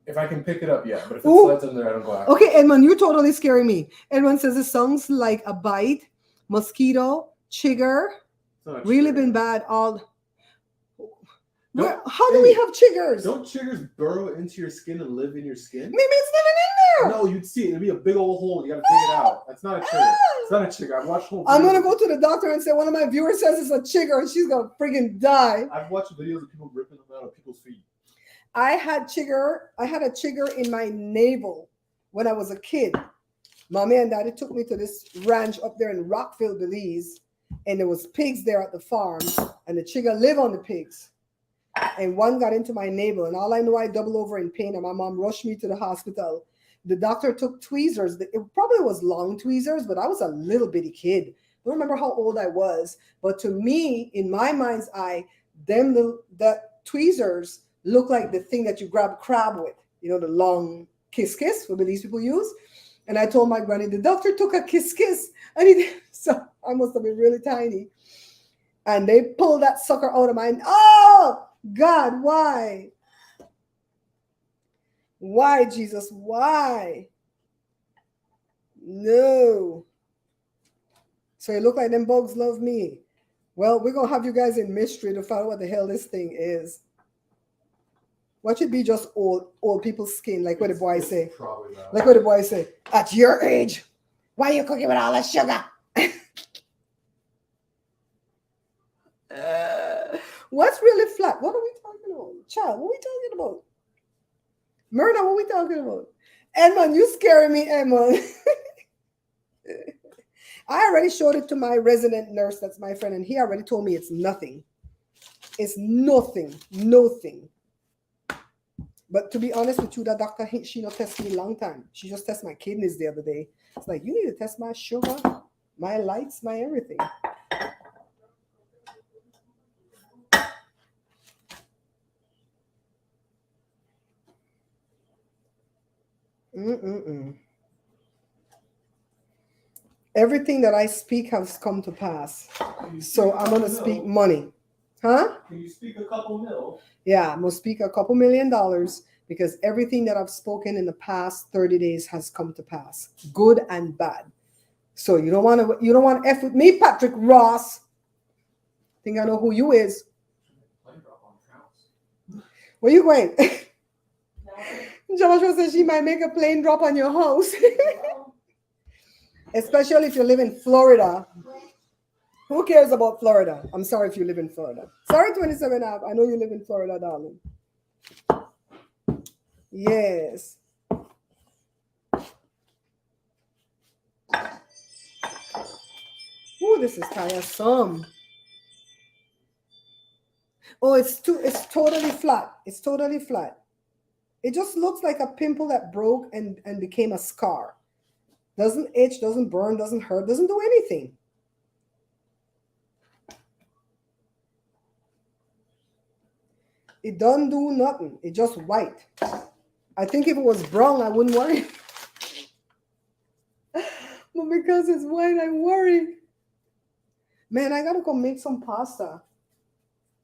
If I can pick it up, yeah. But if it Ooh. slides in there, I don't go after. Okay, Edmund, you're totally scaring me. Edmund says it sounds like a bite, mosquito, chigger. Really been bad all. How do we have chiggers? Don't chiggers burrow into your skin and live in your skin? Maybe it's living in there. No, you'd see it. It'd be a big old hole. You gotta dig it out. That's not a chigger. It's not a chigger. I've watched whole I'm videos. gonna go to the doctor and say one of my viewers says it's a chigger and she's gonna freaking die. I've watched videos of people ripping them out of people's feet. I had a chigger in my navel when I was a kid. Mommy and Daddy took me to this ranch up there in Rockville, Belize, and there was pigs there at the farm, and the chigger lived on the pigs. And one got into my navel, and all I know, I doubled over in pain, and my mom rushed me to the hospital. The doctor took tweezers. It probably was long tweezers, but I was a little bitty kid. I don't remember how old I was, but to me, in my mind's eye, the tweezers look like the thing that you grab crab with, you know, the long kiss, what these people use. And I told my granny, the doctor took a kiss, and he did. So I must have been really tiny. And they pulled that sucker out of my, oh God, why? Why, Jesus, why? No. So it looked like them bugs love me. Well, we're going to have you guys in mystery to find out what the hell this thing is. What should be just old people's skin, like what the boy say? Probably not. Like what the boy say? At your age, why are you cooking with all that sugar? What's really flat? What are we talking about? Child, what are we talking about? Myrna, what are we talking about? Edmund, you scaring me, Edmund. I already showed it to my resident nurse, that's my friend, and he already told me it's nothing. It's nothing. But to be honest with you, that doctor, she not test me a long time. She just tested my kidneys the other day. It's like, you need to test my sugar, my lights, my everything. Everything that I speak has come to pass. So I'm going to speak money. Huh? Can you speak a couple mil? Yeah, I'm going to speak a couple $1 million because everything that I've spoken in the past 30 days has come to pass, good and bad. So you don't want to F with me, Patrick Ross. Think I know who you is. Where you going? Joshua says she might make a plane drop on your house. Especially if you live in Florida. Who cares about Florida? I'm sorry if you live in Florida. Sorry, 27 Ave. I know you live in Florida, darling. Yes. Oh, this is tiresome. Oh, it's totally flat. It's totally flat. It just looks like a pimple that broke and became a scar. Doesn't itch, doesn't burn, doesn't hurt, doesn't do anything. It doesn't do nothing. It's just white. I think if it was brown, I wouldn't worry. But because it's white, I worry. Man, I gotta go make some pasta.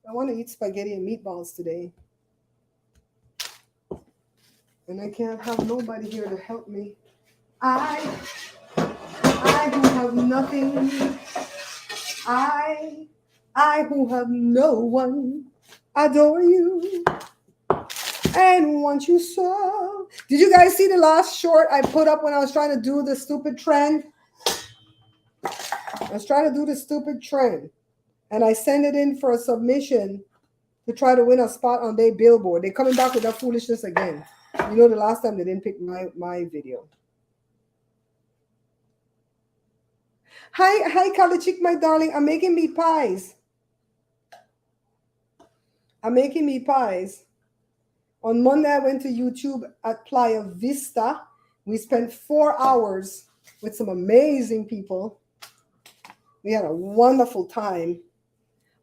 I want to eat spaghetti and meatballs today. And I can't have nobody here to help me. I who have nothing. I who have no one adore you and want you so. Did you guys see the last short I put up when I was trying to do the stupid trend? I was trying to do the stupid trend. And I sent it in for a submission to try to win a spot on their billboard. They're coming back with that foolishness again. You know, the last time they didn't pick my video. Hi, Kali Chick, my darling. I'm making meat pies. I'm making meat pies. On Monday, I went to YouTube at Playa Vista. We spent 4 hours with some amazing people. We had a wonderful time.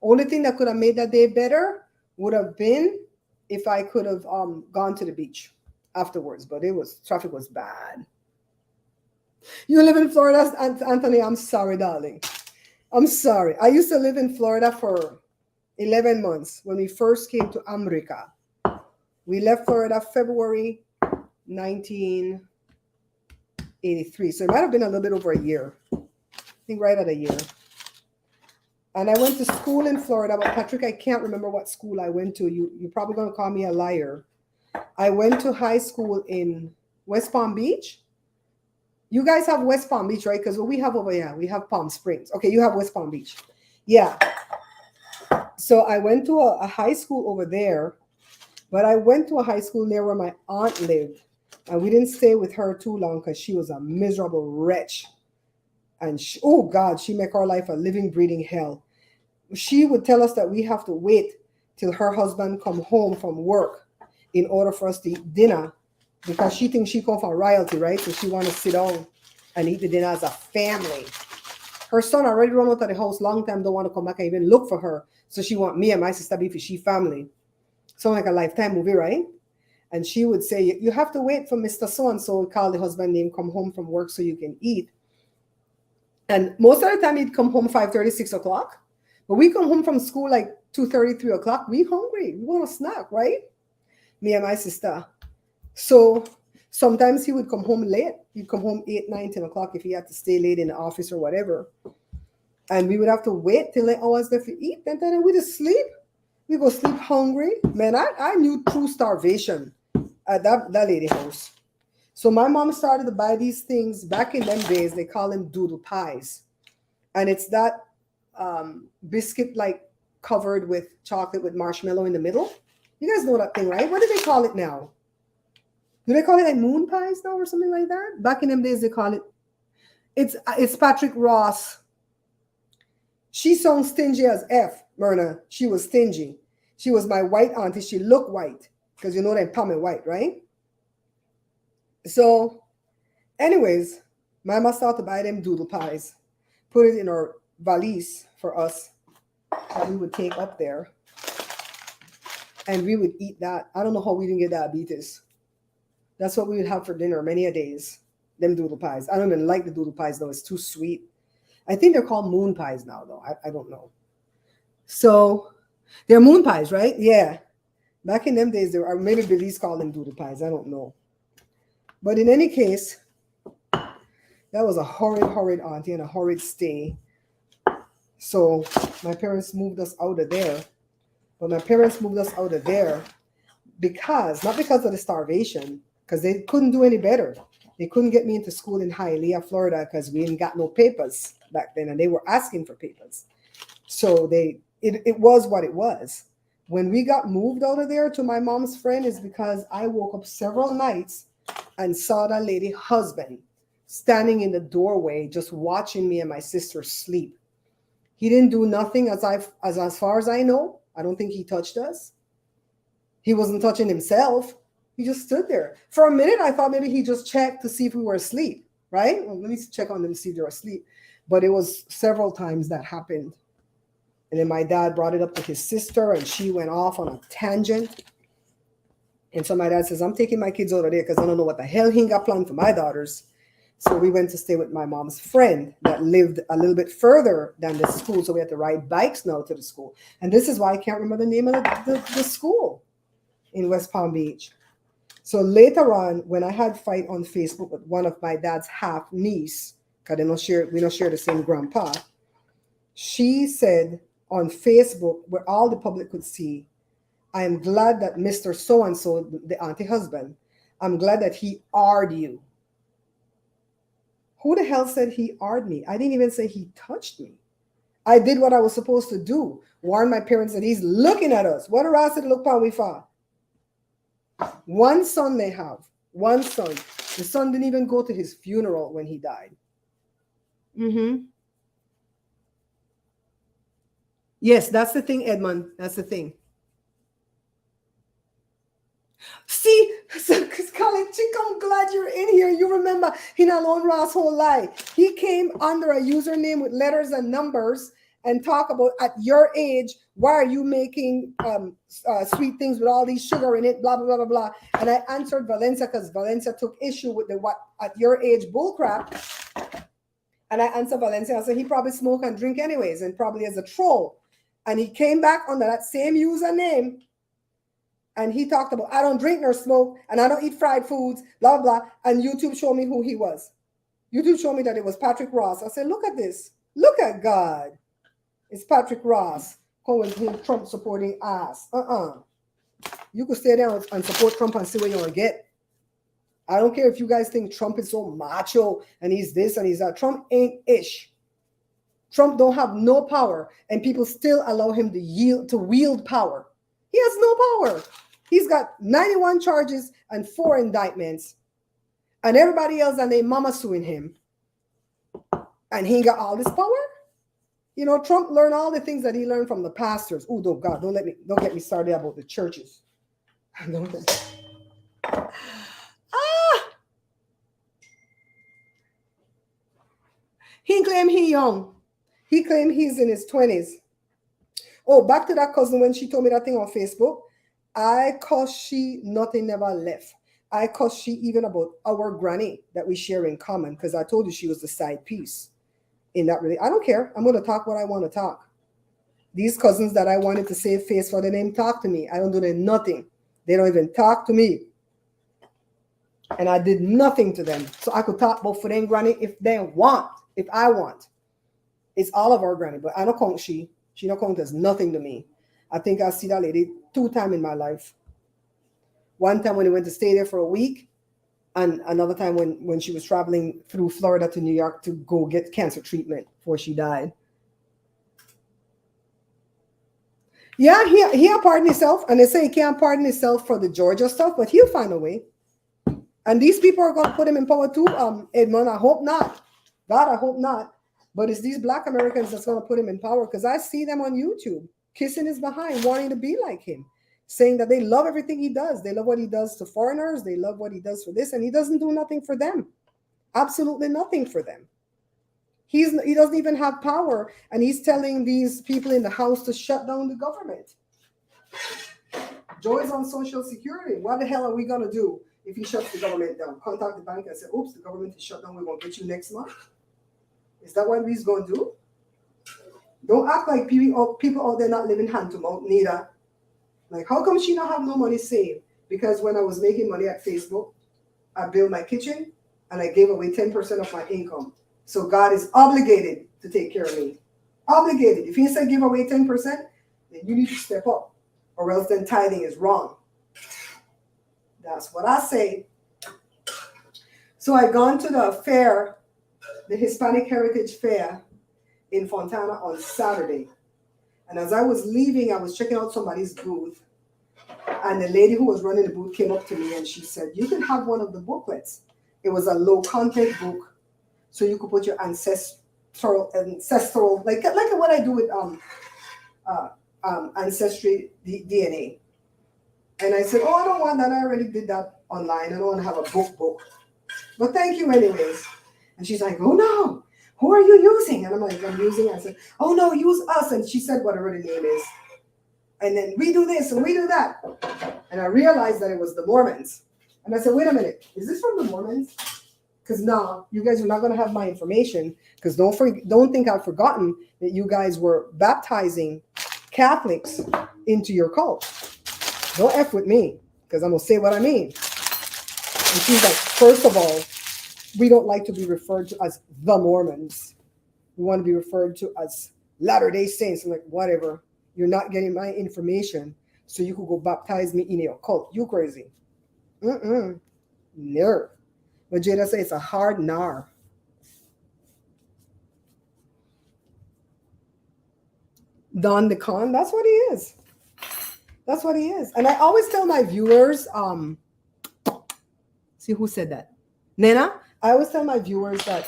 Only thing that could have made that day better would have been if I could have gone to the beach afterwards, but traffic was bad. You live in Florida, Anthony? I'm sorry, darling. I'm sorry. I used to live in Florida for 11 months when we first came to America. We left Florida February 1983. So it might have been a little bit over a year. I think right at a year. And I went to school in Florida, but Patrick, I can't remember what school I went to. You're probably going to call me a liar. I went to high school in West Palm Beach. You guys have West Palm Beach, right? Because what we have over here, we have Palm Springs. Okay, you have West Palm Beach. Yeah. So I went to a high school over there, but I went to a high school near where my aunt lived. And we didn't stay with her too long because she was a miserable wretch. And oh God, she make our life a living, breathing hell. She would tell us that we have to wait till her husband come home from work in order for us to eat dinner, because she thinks she come from royalty, right? So she want to sit down and eat the dinner as a family. Her son already run out of the house long time, don't want to come back and even look for her. So she want me and my sister be for she family. Sound like a Lifetime movie, right? And she would say, you have to wait for Mr. So-and-so, call the husband name, come home from work so you can eat. And most of the time he'd come home 5:30, 6 o'clock. But we come home from school like 2:30, 3 o'clock. We hungry. We want a snack, right? Me and my sister. So sometimes he would come home late. He'd come home 8, 9, 10 o'clock if he had to stay late in the office or whatever. And we would have to wait till the hours there to eat. And then we just sleep. We go sleep hungry. Man, I knew true starvation at that lady house. So my mom started to buy these things back in them days. They call them doodle pies. And it's that biscuit like covered with chocolate with marshmallow in the middle. You guys know that thing, right? What do they call it now? Do they call it like moon pies now or something like that? Back in them days, they call it. It's Patrick Ross. She sounds stingy as F, Myrna. She was stingy. She was my white auntie. She looked white because you know they're palm and white, right? So, anyways, my mama started to buy them doodle pies, put it in her valise for us that we would take up there, and we would eat that. I don't know how we didn't get diabetes. That's what we would have for dinner many a days, them doodle pies. I don't even like the doodle pies, though. It's too sweet. I think they're called moon pies now, though. I don't know. So, they're moon pies, right? Yeah. Back in them days, or maybe Belize called them doodle pies. I don't know. But in any case, that was a horrid auntie and a horrid stay. So my parents moved us out of there. But my parents moved us out of there not because of the starvation, because they couldn't do any better. They couldn't get me into school in Hialeah, Florida, because we didn't got no papers back then, and they were asking for papers. So it was what it was. When we got moved out of there to my mom's friend is because I woke up several nights and saw that lady husband standing in the doorway just watching me and my sister sleep. He didn't do nothing as far as I know. I don't think he touched us. He wasn't touching himself. He just stood there. For a minute, I thought maybe he just checked to see if we were asleep, right? Well, let me check on them to see if they're asleep. But it was several times that happened. And then my dad brought it up to his sister, and she went off on a tangent. And so my dad says, I'm taking my kids out of there because I don't know what the hell he got planned for my daughters. So we went to stay with my mom's friend that lived a little bit further than the school. So we had to ride bikes now to the school. And this is why I can't remember the name of the school in West Palm Beach. So later on, when I had fight on Facebook with one of my dad's half niece, because we don't share the same grandpa, she said on Facebook, where all the public could see, I am glad that Mr. So-and-so, the auntie husband, I'm glad that he R'd you. Who the hell said he R'd me? I didn't even say he touched me. I did what I was supposed to do. Warn my parents that he's looking at us. What a else did look how we far? One son they have. One son. The son didn't even go to his funeral when he died. Yes, that's the thing, Edmund. That's the thing. So, because Colin Chick, I'm glad you're in here. You remember he not alone Ross whole life. He came under a username with letters and numbers and talk about at your age, why are you making sweet things with all these sugar in it, blah, blah, blah, blah, blah. And I answered Valencia because Valencia took issue with the what at your age bullcrap. And I answered Valencia. I said he probably smoke and drink anyways and probably as a troll. And he came back under that same username. And he talked about, I don't drink nor smoke, and I don't eat fried foods, blah, blah, blah. And YouTube showed me who he was. YouTube showed me that it was Patrick Ross. I said, look at this. Look at God. It's Patrick Ross. Going with Trump supporting ass. You could stay down and support Trump and see what you're going to get. I don't care if you guys think Trump is so macho and he's this and he's that. Trump ain't ish. Trump don't have no power, and people still allow him to wield power. He has no power. He's got 91 charges and 4 indictments. And everybody else and their mama suing him. And he got all this power? You know, Trump learned all the things that he learned from the pastors. Oh, God, don't get me started about the churches. He claimed he young. He claimed he's in his 20s. Oh, back to that cousin when she told me that thing on Facebook. I cuss she nothing never left. I cuss she even about our granny that we share in common because I told you she was the side piece in that really. I don't care. I'm going to talk what I want to talk. These cousins that I wanted to save face for, they didn't talk to me. I don't do them nothing. They don't even talk to me. And I did nothing to them. So I could talk about for them granny if they want, if I want. It's all of our granny, but I don't count she. She don't count as nothing to me. I think I see that lady 2 times in my life. One time when we went to stay there for a week, and another time when she was traveling through Florida to New York to go get cancer treatment before she died. Yeah, he'll pardon himself, and they say he can't pardon himself for the Georgia stuff, but he'll find a way. And these people are going to put him in power too, Edmund. I hope not. God, I hope not. But it's these Black Americans that's going to put him in power because I see them on YouTube kissing his behind, wanting to be like him, saying that they love everything he does. They love what he does to foreigners. They love what he does for this, and he doesn't do nothing for them. Absolutely nothing for them. He doesn't even have power, and he's telling these people in the House to shut down the government. Joy's on Social Security. What the hell are we going to do if he shuts the government down? Contact the bank and say, oops, the government is shut down. We're going to get you next month. Is that what he's going to do? Don't act like people out there not living hand to mouth, neither. Like, how come she not have no money saved? Because when I was making money at Facebook, I built my kitchen and I gave away 10% of my income. So God is obligated to take care of me. Obligated. If he said give away 10%, then you need to step up, or else then tithing is wrong. That's what I say. So I gone to the fair, the Hispanic Heritage Fair in Fontana on Saturday. And as I was leaving, I was checking out somebody's booth. And the lady who was running the booth came up to me and she said, you can have one of the booklets. It was a low content book. So you could put your ancestral, like what I do with Ancestry DNA. And I said, oh, I don't want that. I already did that online. I don't want to have a book. But thank you anyways. And she's like, oh no, who are you using? And I'm like, I'm using it. I said, oh no, use us. And she said whatever the name is. And then we do this and we do that. And I realized that it was the Mormons. And I said, wait a minute, is this from the Mormons? Because no, you guys are not going to have my information. Because don't think I've forgotten that you guys were baptizing Catholics into your cult. Don't F with me, because I'm going to say what I mean. And she's like, first of all, we don't like to be referred to as the Mormons. We want to be referred to as Latter-day Saints. I'm like, whatever. You're not getting my information, so you could go baptize me in your cult. You crazy. No. But Jada says it's a hard nar. Don the Con, that's what he is. That's what he is. And I always tell my viewers, see who said that? Nena, I always tell my viewers that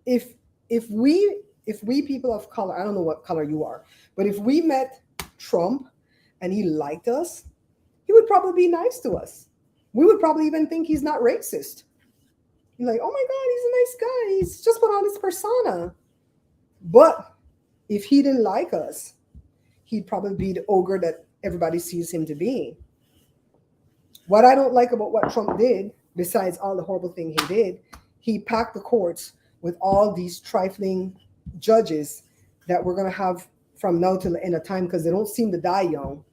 if we people of color, I don't know what color you are, but if we met Trump and he liked us, he would probably be nice to us. we would probably even think he's not racist. You're like, oh my God, he's a nice guy. He's just put on his persona. But if he didn't like us, he'd probably be the ogre that everybody sees him to be. What I don't like about what Trump did, besides all the horrible thing he did, he packed the courts with all these trifling judges that we're going to have from now till the end of time because they don't seem to die young.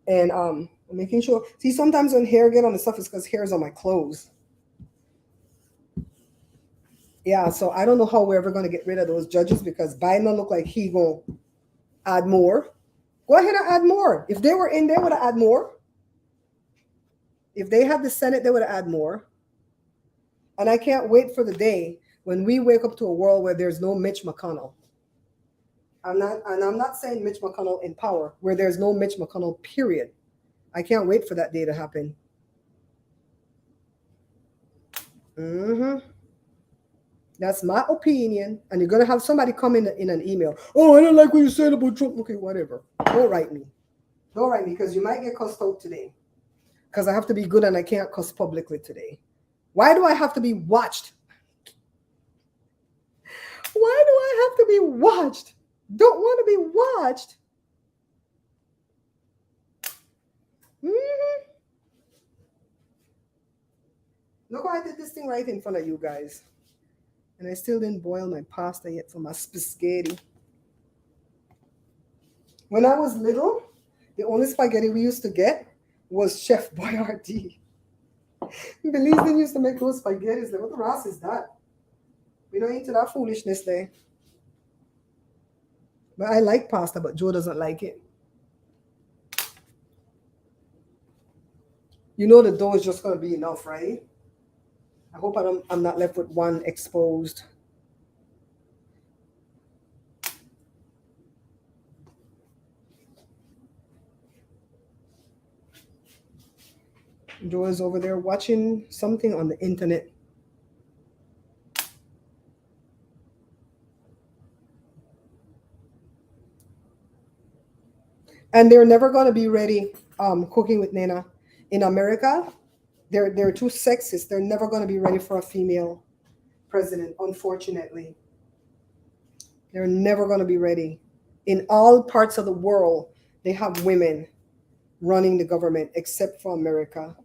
And making sure, see, sometimes when hair get on the stuff, it's because hair is on my clothes. Yeah, so I don't know how we're ever going to get rid of those judges because Biden don't look like he going to add more. Go ahead and add more. If they were in there, would I add more? If they had the Senate, they would add more. And I can't wait for the day when we wake up to a world where there's no Mitch McConnell. I'm not saying Mitch McConnell in power, where there's no Mitch McConnell, period. I can't wait for that day to happen. That's my opinion. And you're going to have somebody come in an email. Oh, I don't like what you said about Trump. Okay, whatever. Don't write me. Don't write me because you might get cussed out today. Because I have to be good and I can't cuss publicly today. Why do I have to be watched? Why do I have to be watched? Don't want to be watched. Look how I did this thing right in front of you guys. And I still didn't boil my pasta yet for my spaghetti. When I was little, the only spaghetti we used to get was Chef Boyardee. Belize didn't used to make those spaghettis. Like, what the ass is that? We don't eat that foolishness there. But I like pasta, but Joe doesn't like it. You know the dough is just going to be enough, right? I hope I'm not left with one exposed. Joe is over there watching something on the internet. And they're never going to be ready cooking with Nana. In America, they're too sexist. They're never going to be ready for a female president, unfortunately. They're never going to be ready. In all parts of the world, they have women running the government, except for America.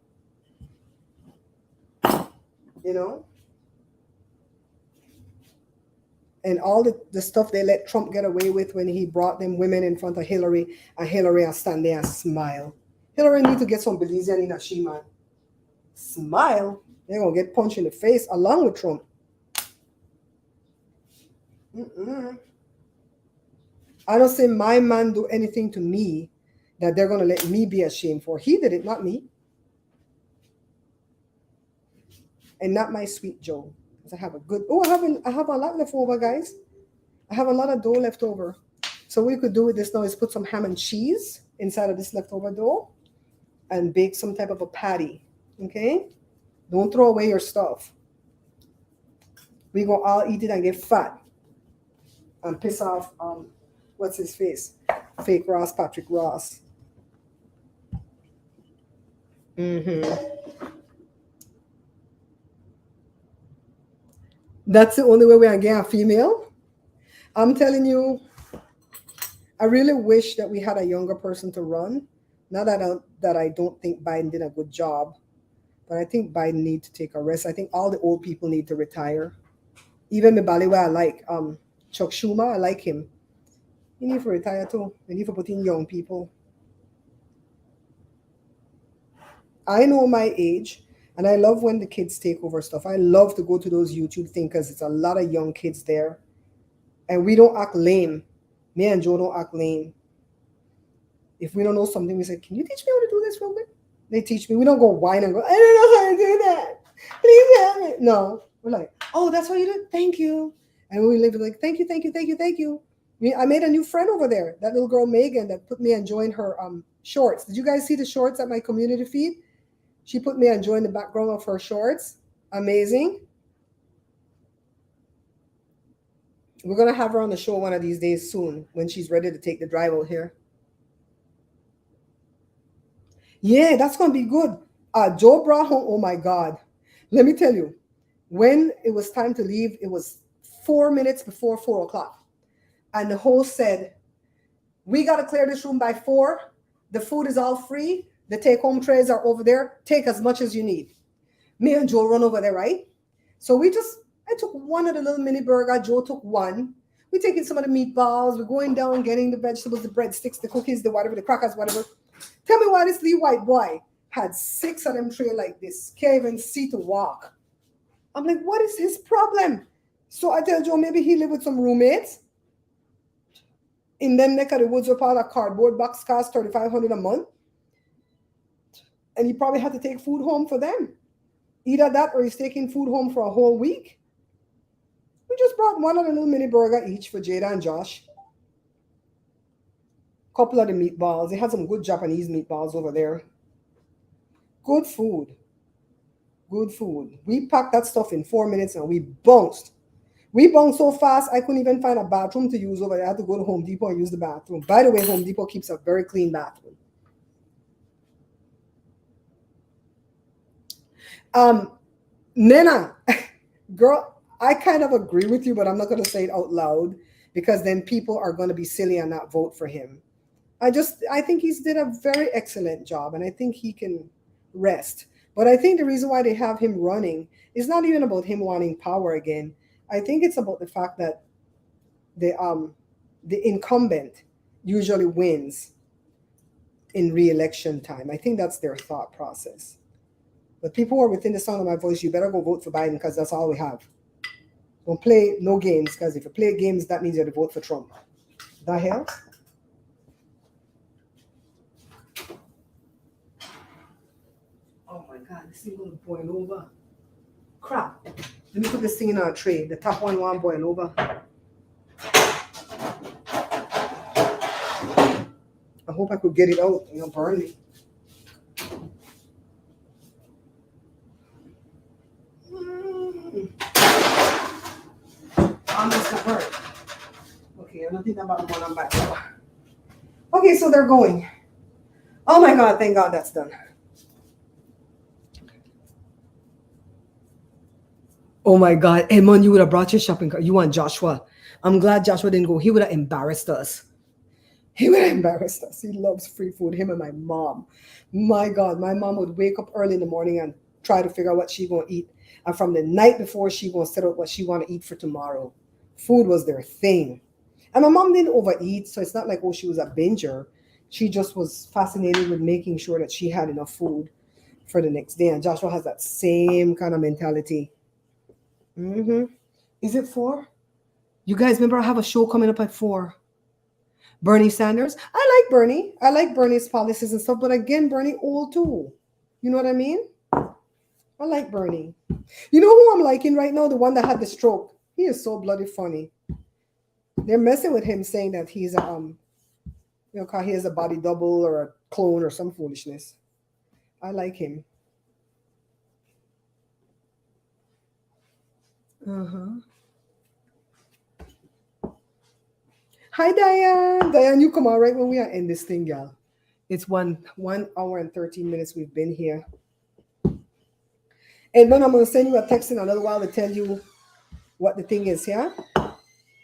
You know? And all the stuff they let Trump get away with when he brought them women in front of Hillary, and Hillary will stand there and smile. Hillary need to get some Belizean in a she, man. Smile. They're going to get punched in the face along with Trump. I don't say my man do anything to me that they're going to let me be ashamed for. He did it, not me. And not my sweet Joe. Because I have a good... Oh, I have a lot left over, guys. I have a lot of dough left over. So what we could do with this now is put some ham and cheese inside of this leftover dough and bake some type of a patty. Okay? Don't throw away your stuff. We go all eat it and get fat. And piss off, what's his face? Fake Ross, Patrick Ross. That's the only way we can get a female. I'm telling you, I really wish that we had a younger person to run. Not that I don't think Biden did a good job, but I think Biden needs to take a rest. I think all the old people need to retire. Even the Baliwa I like, Chuck Schumer, I like him. He need to retire too. We need to put in young people. I know my age, and I love when the kids take over stuff. I love to go to those YouTube things because it's a lot of young kids there. And we don't act lame. Me and Joe don't act lame. If we don't know something, we say, can you teach me how to do this real quick? They teach me. We don't go whine and go, I don't know how to do that. Please help me. No. We're like, oh, that's what you do? Thank you. And we live like, thank you, thank you, thank you, thank you. I made a new friend over there. That little girl, Megan, that put me and joined her shorts. Did you guys see the shorts at my community feed? She put me and joined the background of her shorts. Amazing. We're going to have her on the show one of these days soon when she's ready to take the drive out here. Yeah, that's going to be good. Joe brought home, oh my God. Let me tell you, when it was time to leave, it was 4 minutes before 4 o'clock. And the host said, we got to clear this room by 4. The food is all free. The take home trays are over there. Take as much as you need. Me and Joe run over there, right? So I took one of the little mini burger. Joe took one. We're taking some of the meatballs. We're going down, getting the vegetables, the breadsticks, the cookies, the whatever, the crackers, whatever. Tell me why this little white boy had 6 of them tray like this. Can't even see to walk. I'm like, what is his problem? So I tell Joe, maybe he live with some roommates. In them neck of the woods, where part of cardboard box cost $3,500 a month. And he probably had to take food home for them. Either that or he's taking food home for a whole week. We just brought one of the little mini burger each for Jada and Josh. Couple of the meatballs. They had some good Japanese meatballs over there. Good food. Good food. We packed that stuff in 4 minutes and we bounced. We bounced so fast, I couldn't even find a bathroom to use over there. I had to go to Home Depot and use the bathroom. By the way, Home Depot keeps a very clean bathroom. Nena, girl, I kind of agree with you, but I'm not going to say it out loud because then people are going to be silly and not vote for him. I think he's did a very excellent job and I think he can rest. But I think the reason why they have him running is not even about him wanting power again. I think it's about the fact that the incumbent usually wins in re-election time. I think that's their thought process. But people who are within the sound of my voice, you better go vote for Biden because that's all we have. Don't play no games, because if you play games, that means you have to vote for Trump. The hell? Oh my God, this thing gonna boil over. Crap. Let me put this thing in our tray. The top one won't boil over. I hope I could get it out. It'll burn me. Almost got burnt. Okay, I don't think about the one I'm back. Okay, so they're going. Oh my God, thank God that's done. Oh my God, Edmond, you would have brought your shopping cart. You want Joshua. I'm glad Joshua didn't go. He would have embarrassed us. He would have embarrassed us. He loves free food, him and my mom. My God, my mom would wake up early in the morning and try to figure out what she going to eat. And from the night before, she going to set out what she want to eat for tomorrow. Food was their thing. And my mom didn't overeat, so it's not like, oh, she was a binger. She just was fascinated with making sure that she had enough food for the next day. And Joshua has that same kind of mentality. Is it 4? You guys remember I have a show coming up at 4. Bernie Sanders. I like Bernie. I like Bernie's policies and stuff. But again, Bernie old too. You know what I mean? I like Bernie. You know who I'm liking right now? The one that had the stroke. He is so bloody funny. They're messing with him saying that he's he has a body double or a clone or some foolishness. I like him. Hi, Diane. Diane, you come out right when we are in this thing, y'all. It's 1 hour and 13 minutes we've been here. And then I'm going to send you a text in a little while to tell you what the thing is, yeah? I'm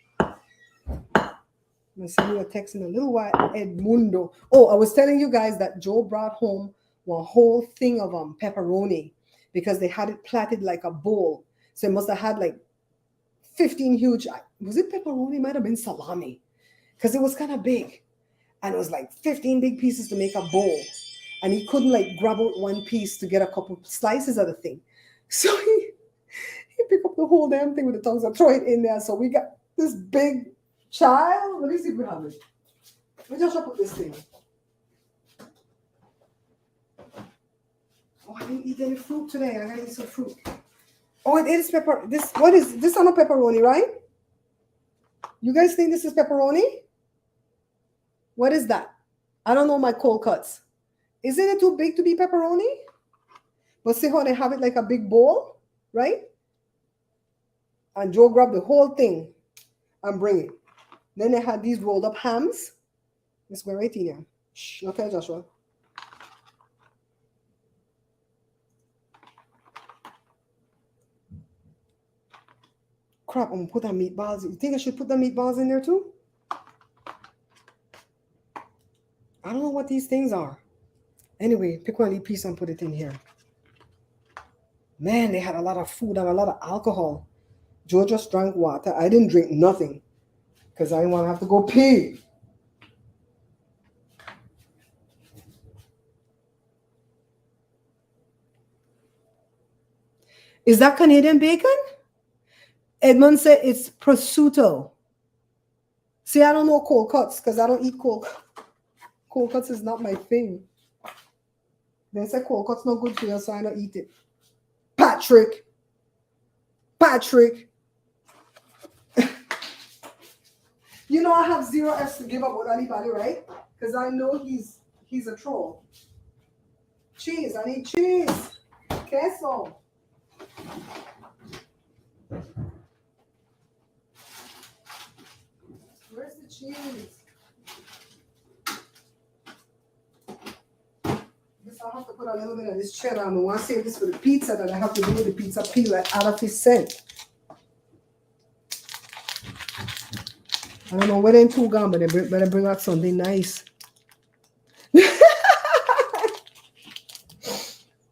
going to send you a text in a little while, Edmundo. Oh, I was telling you guys that Joe brought home one whole thing of pepperoni because they had it platted like a bowl. So it must have had like 15 huge, was it pepperoni? It might have been salami because it was kind of big. And it was like 15 big pieces to make a bowl. And he couldn't like grab out one piece to get a couple slices of the thing. So he picked up the whole damn thing with the tongues and throw it in there. So we got this big child. Let me see if we have it. Let me just put this thing. Oh, I didn't eat any fruit today. I gotta eat some fruit. Oh, it is pepper. What is this? On a pepperoni, right? You guys think this is pepperoni? What is that? I don't know my cold cuts. Isn't it too big to be pepperoni? But see how they have it like a big bowl, right? And Joe grabbed the whole thing and bring it. Then they had these rolled up hams. Let's go right in here. Shh, okay, Joshua. crap, I'm gonna put the meatballs. You think I should put the meatballs in there too? I don't know what these things are. Anyway, pick one of these pieces and put it in here. Man, they had a lot of food and a lot of alcohol. Joe just drank water. I didn't drink nothing because I didn't want to have to go pee. Is that Canadian bacon? Edmund said it's prosciutto. See, I don't know cold cuts because I don't eat cold cuts. Cold cuts is not my thing. They say cold cuts not good for you, so I don't eat it. Patrick. You know I have 0 F's to give up with anybody, right? Because I know he's a troll. Cheese. I need cheese. Queso. Where's the cheese? Guess I'll have to put a little bit of this cheddar on. I want to save this for the pizza that I have to do with the pizza peeler out of his scent. I don't know where they're too gone, but they better bring out something nice.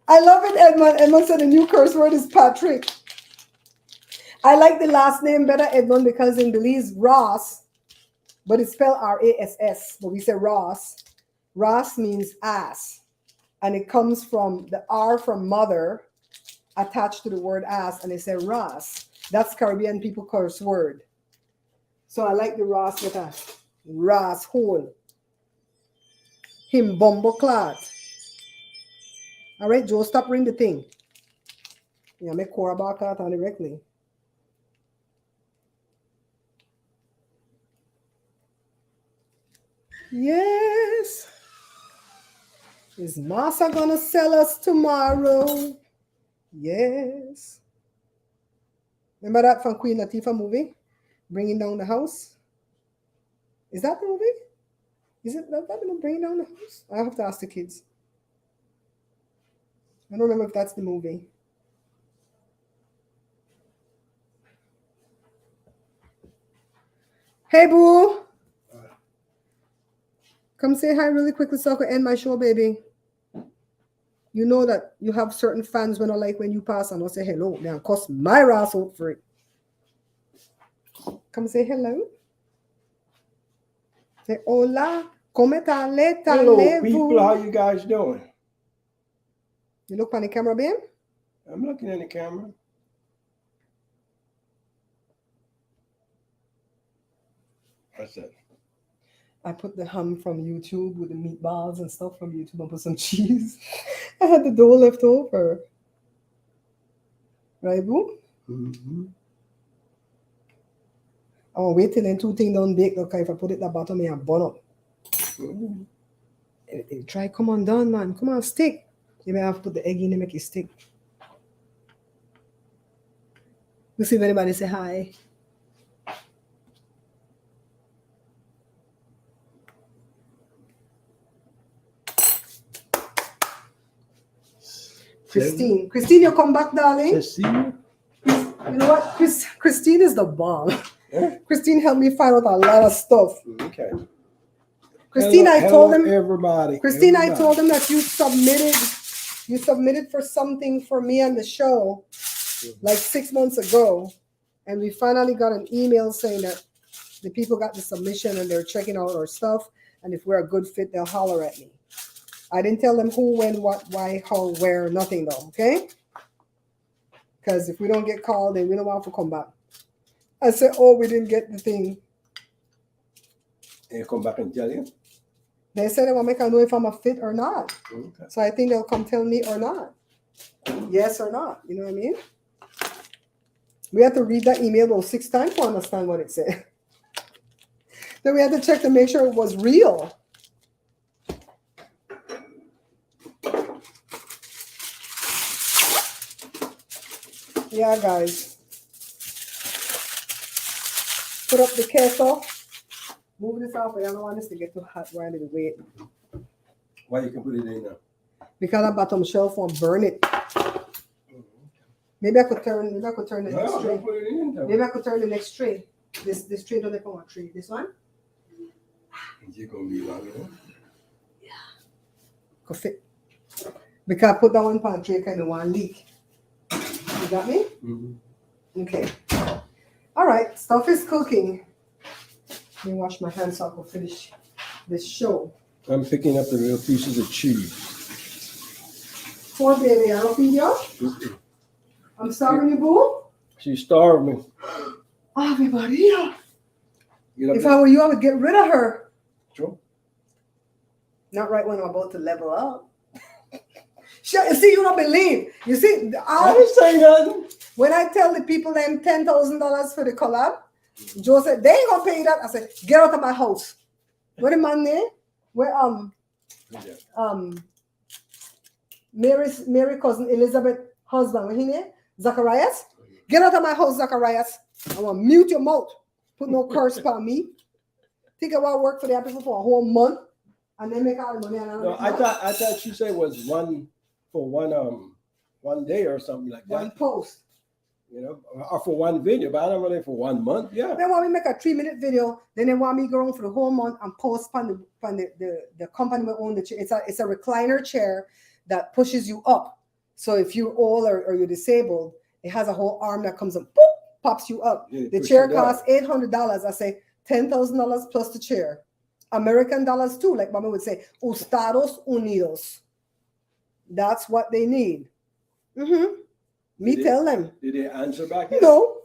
I love it, Edmund. Edmund said the new curse word is Patrick. I like the last name better, Edmund, because in Belize, Ross, but it's spelled R-A-S-S, but we say Ross. Ross means ass, and it comes from the R from mother attached to the word ass, and they say Ross. That's Caribbean people curse word. So I like the Ross with a Ross hole. Him bumbo clad. All right, Joe, stop ring the thing. Yeah, make Cora back out on directly. Yes. Is Massa gonna sell us tomorrow? Yes. Remember that from Queen Latifah movie? Bringing Down the House? Is that the movie? Is it that the Bringing Down the House? I have to ask the kids. I don't remember if that's the movie. Hey, boo. Come say hi really quickly so I can end my show, baby. You know that you have certain fans when I like when you pass and I say hello. Now, cost my ass out for it. Come say hello. Say hola. Come tale, Hello, tale, people. How you guys doing? You look on the camera, babe? I'm looking in the camera. What's that? I put the ham from YouTube with the meatballs and stuff from YouTube and put some cheese. I had the dough left over. Right, boo? Mm-hmm. I'll wait till then 2 things don't bake. Okay, if I put it at the bottom, I burn up. Mm-hmm. Try, come on down, man. Come on, stick. You may have to put the egg in and make it stick. We'll see if anybody say hi. Christine. Christine, you come back, darling. Cecilia? You know what? Christine is the bomb. Yeah. Christine helped me find out a lot of stuff. Okay. Christine, I told him. Everybody. Christine, I told him that you submitted for something for me on the show like 6 months ago. And we finally got an email saying that the people got the submission and they're checking out our stuff. And if we're a good fit, they'll holler at me. I didn't tell them who, when, what, why, how, where, nothing though, okay? Because if we don't get called, then we don't want to come back. I said, oh, we didn't get the thing. They come back and tell you? They said they will make I know if I'm a fit or not. Okay. So I think they'll come tell me or not. Yes or not. You know what I mean? We had to read that email about 6 times to understand what it said. Then we had to check to make sure it was real. Yeah, guys. Put up the queso. Move this off. I don't want this to get too hot while it wait. Why you can put it in now? Because that bottom shelf won't burn it. Maybe I could turn the next No, tray. don't put it in there. Maybe I could turn the next tray. This tray don't depend on tray. This one You're gonna be long, you know? could fit. Because I put that one pan tray kind of one leak. You got me? Mm-hmm. Okay. All right, stuff is cooking. Let me wash my hands so I can finish this show. I'm picking up the little pieces of cheese. Poor baby, I don't feed you. I'm starving you, boo. She starved me. Everybody, yeah. You know, If I were you, I would get rid of her. Sure. Not right when I'm about to level up. See, you don't believe. You see, I didn't say nothing. when I tell the people them $10,000 for the collab, Joe said they ain't gonna pay that. I said, get out of my house. Where the man there? Where Mary cousin Elizabeth husband, what he name? Zacharias? Get out of my house, Zacharias. I want to mute your mouth. Put no curse upon me. Think about work for the people for a whole month and then make all the money. No, I thought she said it was one day or something like one that. post. You know, or for one video, but I don't know for 1 month. Yeah. They want me make a 3-minute video, then they want me go on for the whole month and post on the company we own the chair. It's a recliner chair that pushes you up. So if you're old or you're disabled, it has a whole arm that comes up, boop, pops you up. Yeah, The push chair you down. costs $800. I say $10,000 plus the chair. American dollars too, like Mama would say, Estados Unidos. That's what they need. Me Did tell them. Did they answer back? yet? No,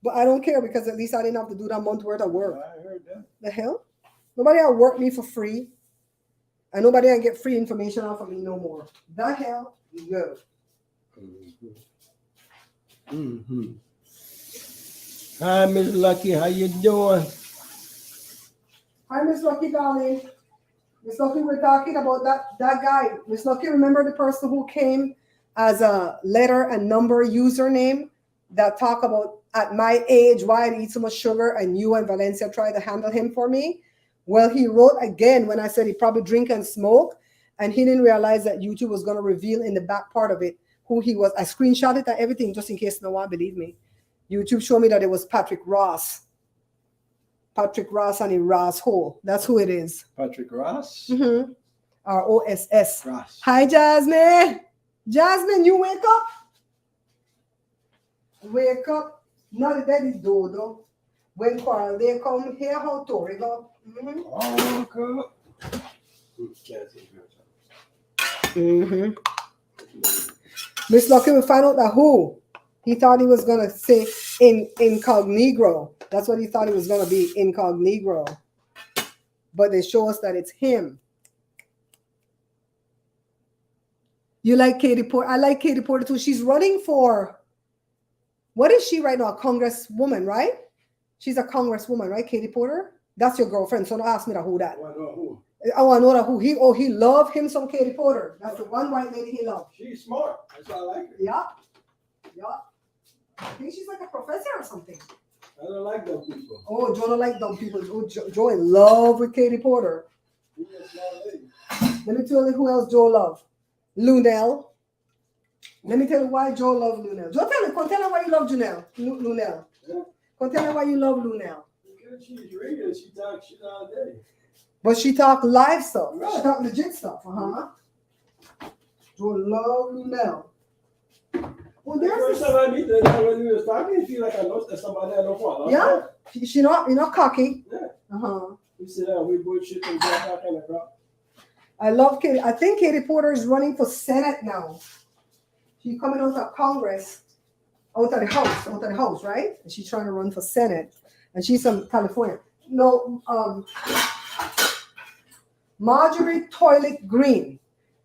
but I don't care because at least I didn't have to do that month worth of work. I heard that. The hell? Nobody will work me for free. And nobody will get free information off of me no more. The hell? No. Mm-hmm. Hi, Miss Lucky. How you doing? Hi, Miss Lucky, darling. Miss Lucky, we're talking about that guy. Miss Lucky, remember the person who came as a letter and number username that talk about at my age why I eat so much sugar and you and Valencia tried to handle him for me? Well, he wrote again when I said he probably drink and smoke, and he didn't realize that YouTube was going to reveal in the back part of it who he was. I screenshot it and everything just in case no one believe me. YouTube showed me that it was Patrick Ross. Patrick Ross and a Ross hole. That's who it is. Patrick Ross? ROSS. Ross. Hi, Jasmine. Jasmine, you wake up. Wake up. Not the daddy dodo. When quarrel they come here, how Tori go. Oh, good. Miss Lucky will find out that who he thought he was gonna say incognito. That's what he thought he was gonna be, incognito. But they show us that it's him. You like Katie Porter? I like Katie Porter too. She's running for, what is she right now? A congresswoman, right? She's a congresswoman, right? Katie Porter? That's your girlfriend. So don't ask me that who that. I want to know that who he love him some Katie Porter. That's the one white lady he loved. She's smart. That's why I like her. Yeah. I think she's like a professor or something. I don't like those people. Oh, Joe don't like dumb people. Oh, Joe in love with Katie Porter. She's a smart lady. Let me tell you who else Joe love. Lunel. Let me tell you why Joe love Lunel. Joe, tell her why you love Lunel. Yeah. Tell her why you love Lunel. Because she's real. She talks shit all day. But she talk live stuff. Right. She talk legit stuff. Joe love Lunel. Well, The first time I meet her, when we was talking, I feel like I know somebody I know for a long time. She not cocky. Yeah. We sit down, we bullshit and talk that kind of crap. I love Katie. I think Katie Porter is running for Senate now. She's coming out of Congress, out of the House, right? And she's trying to run for Senate. And she's from California. No, Marjorie Toilet Green.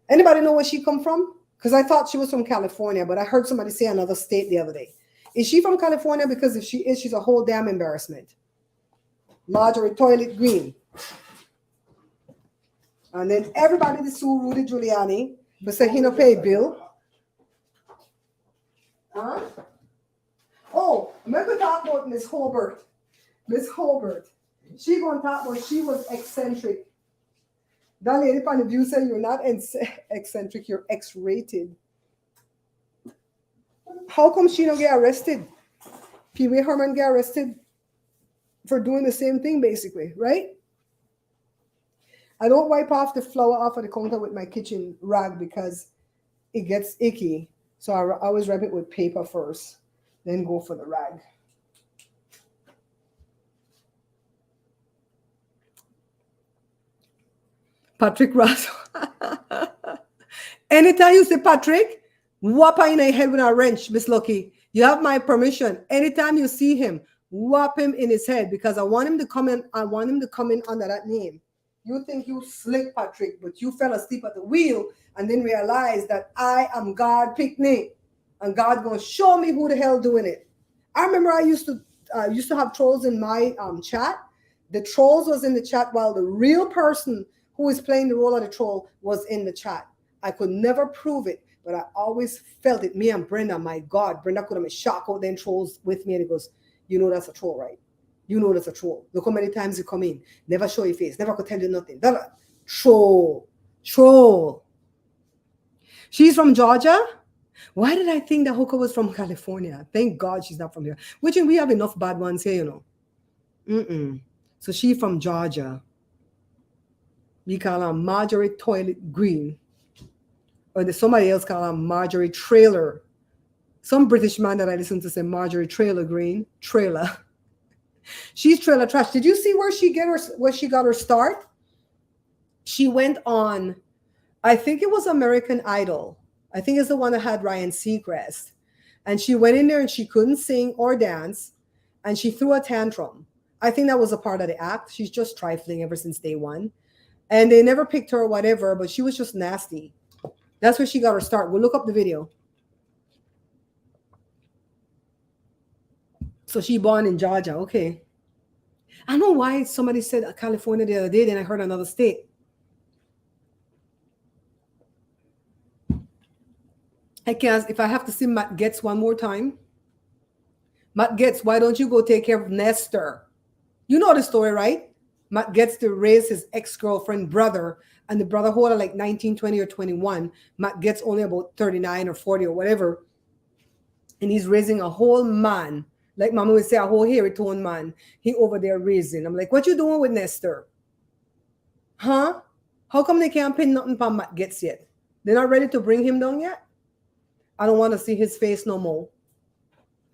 Anybody know where she come from? Because I thought she was from California, but I heard somebody say another state the other day. Is she from California? Because if she is, she's a whole damn embarrassment. Marjorie Toilet Green. And then everybody to sue Rudy Giuliani but say he no pay bill. Oh, remember talk about Miss Hobart. Miss Hobart. She gonna talk about she was eccentric. That lady on the View said you're not eccentric, you're X-rated. How come she don't get arrested? Pee Wee Herman get arrested for doing the same thing, basically, right? I don't wipe off the flour off of the counter with my kitchen rag because it gets icky. So I always wrap it with paper first, then go for the rag. Patrick Ross. Anytime you say Patrick, whop her in the head with a wrench, Miss Lucky. You have my permission. Anytime you see him, whop him in his head because I want him to come in. I want him to come in under that name. You think you slick, Patrick, but you fell asleep at the wheel and then realized that I am God Picnic, and God gonna show me who the hell doing it. I remember I used to have trolls in my chat. The trolls was in the chat while the real person who is playing the role of the troll was in the chat. I could never prove it, but I always felt it. Me and Brenda, my God, Brenda could have been shocked out then trolls with me, and he goes, "You know that's a troll, right? You know that's a troll. Look how many times you come in, never show your face, never could tell you nothing. Troll. She's from Georgia. Why did I think that hooker was from California? Thank God she's not from here. Which we have enough bad ones here, you know. So she from Georgia. We call her Marjorie Toilet Green. Or there's somebody else call her Marjorie Trailer. Some British man that I listen to say Marjorie Trailer Green. Trailer. She's trailer trash. Did you see where she got her start? She went on, I think it was American Idol. I think it's the one that had Ryan Seacrest. And she went in there and she couldn't sing or dance. And she threw a tantrum. I think that was a part of the act. She's just trifling ever since day one. And they never picked her or whatever, but she was just nasty. That's where she got her start. We'll look up the video. So she born in Georgia. Okay. I don't know why somebody said California the other day, then I heard another state. I can't, if I have to see Matt Getz one more time. Matt Getz, why don't you go take care of Nestor? You know the story, right? Matt Getz to raise his ex-girlfriend brother, and the brother hold her like 19, 20, or 21. Matt Getz only about 39 or 40 or whatever. And he's raising a whole man. Like Mama would say, a whole hairy toned man. He over there raising. I'm like, what you doing with Nestor? Huh? How come they can't pin nothing for Matt Getz yet? They're not ready to bring him down yet? I don't want to see his face no more.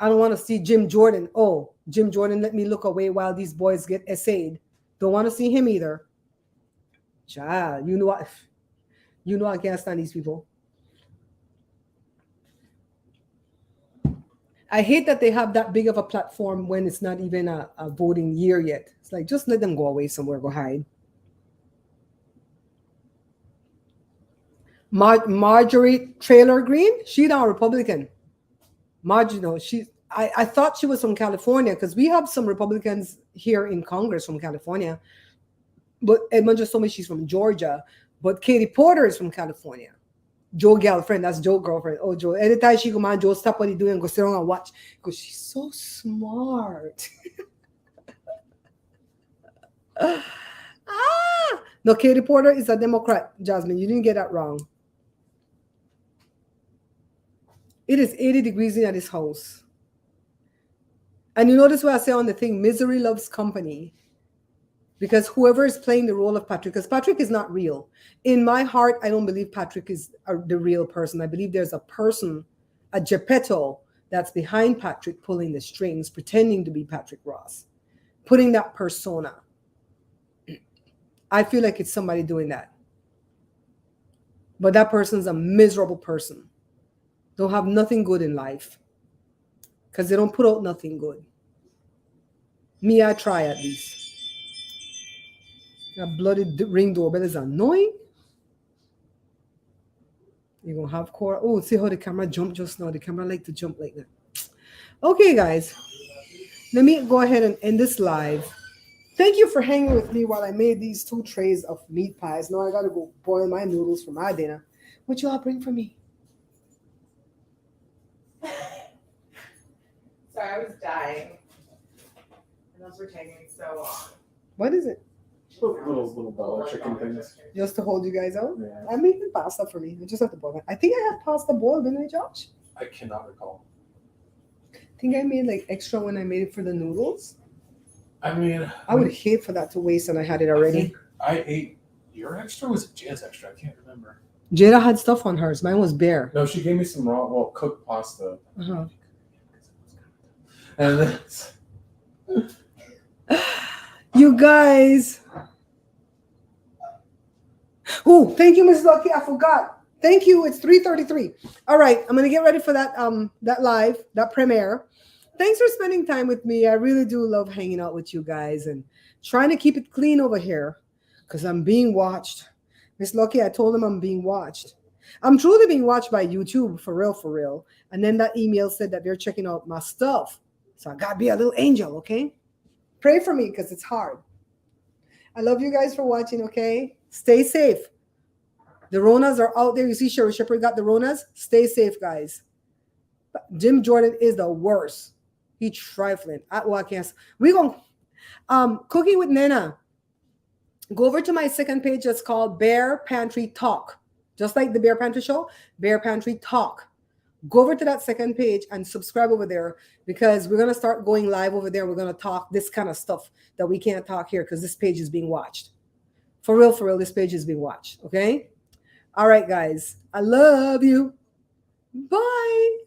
I don't want to see Jim Jordan. Oh, Jim Jordan, let me look away while these boys get essayed. Don't want to see him either. Child, you know I can't stand these people. I hate that they have that big of a platform when it's not even a voting year yet. It's like, just let them go away somewhere, go hide. Marjorie Taylor Greene, she's not a Republican. I thought she was from California because we have some Republicans here in Congress from California. But Edmund just told me she's from Georgia. But Katie Porter is from California. Joe girlfriend, that's Joe girlfriend. Oh, Joe. Anytime she come on, Joe stop what he doing and go sit down and watch. Because she's so smart. No, Katie Porter is a Democrat, Jasmine. You didn't get that wrong. It is 80 degrees in this house. And you notice what I say on the thing, misery loves company. Because whoever is playing the role of Patrick, because Patrick is not real. In my heart, I don't believe Patrick is the real person. I believe there's a person, a Geppetto, that's behind Patrick pulling the strings, pretending to be Patrick Ross, putting that persona. I feel like it's somebody doing that. But that person's a miserable person. Don't have nothing good in life. Because they don't put out nothing good. Me, I try at least. That bloody ring doorbell is annoying. You're going to have Cora. Oh, see how the camera jumped just now. The camera like to jump like that. Okay, guys. Let me go ahead and end this live. Thank you for hanging with me while I made these 2 trays of meat pies. Now I got to go boil my noodles for my dinner. What you all bring for me? Sorry, I was dying. And those were taking so long. What is it? Little ball of chicken things. Just to hold you guys out? Yeah. I'm making pasta for me. I just have to boil it. I think I had pasta boiled, didn't I, Josh? I cannot recall. I think I made like extra when I made it for the noodles. I mean, I would hate for that to waste, and I had it I already. think I ate your extra. Or was it Jay's extra? I can't remember. Jada had stuff on hers. Mine was bare. No, she gave me some raw, well, cooked pasta. Uh-huh. And then, You guys. Oh, thank you, Miss Lucky. I forgot. Thank you. It's 3:33. All right, I'm gonna get ready for that that live, that premiere. Thanks for spending time with me. I really do love hanging out with you guys and trying to keep it clean over here because I'm being watched. Miss Lucky, I told him I'm being watched. I'm truly being watched by YouTube, for real, for real. And then that email said that they're checking out my stuff. So I gotta be a little angel, okay? Pray for me because it's hard. I love you guys for watching, okay? Stay safe. The Ronas are out there. You see Sherry Shepherd got the Ronas. Stay safe, guys. Jim Jordan is the worst. He trifling. Well, I can't. We going Cooking with Nana. Go over to my second page. It's called Bear Pantry Talk. Just like the Bear Pantry Show, Bear Pantry Talk. Go over to that second page and subscribe over there because we're going to start going live over there. We're going to talk this kind of stuff that we can't talk here because this page is being watched. For real, this page is being watched. Okay? All right, guys. I love you. Bye.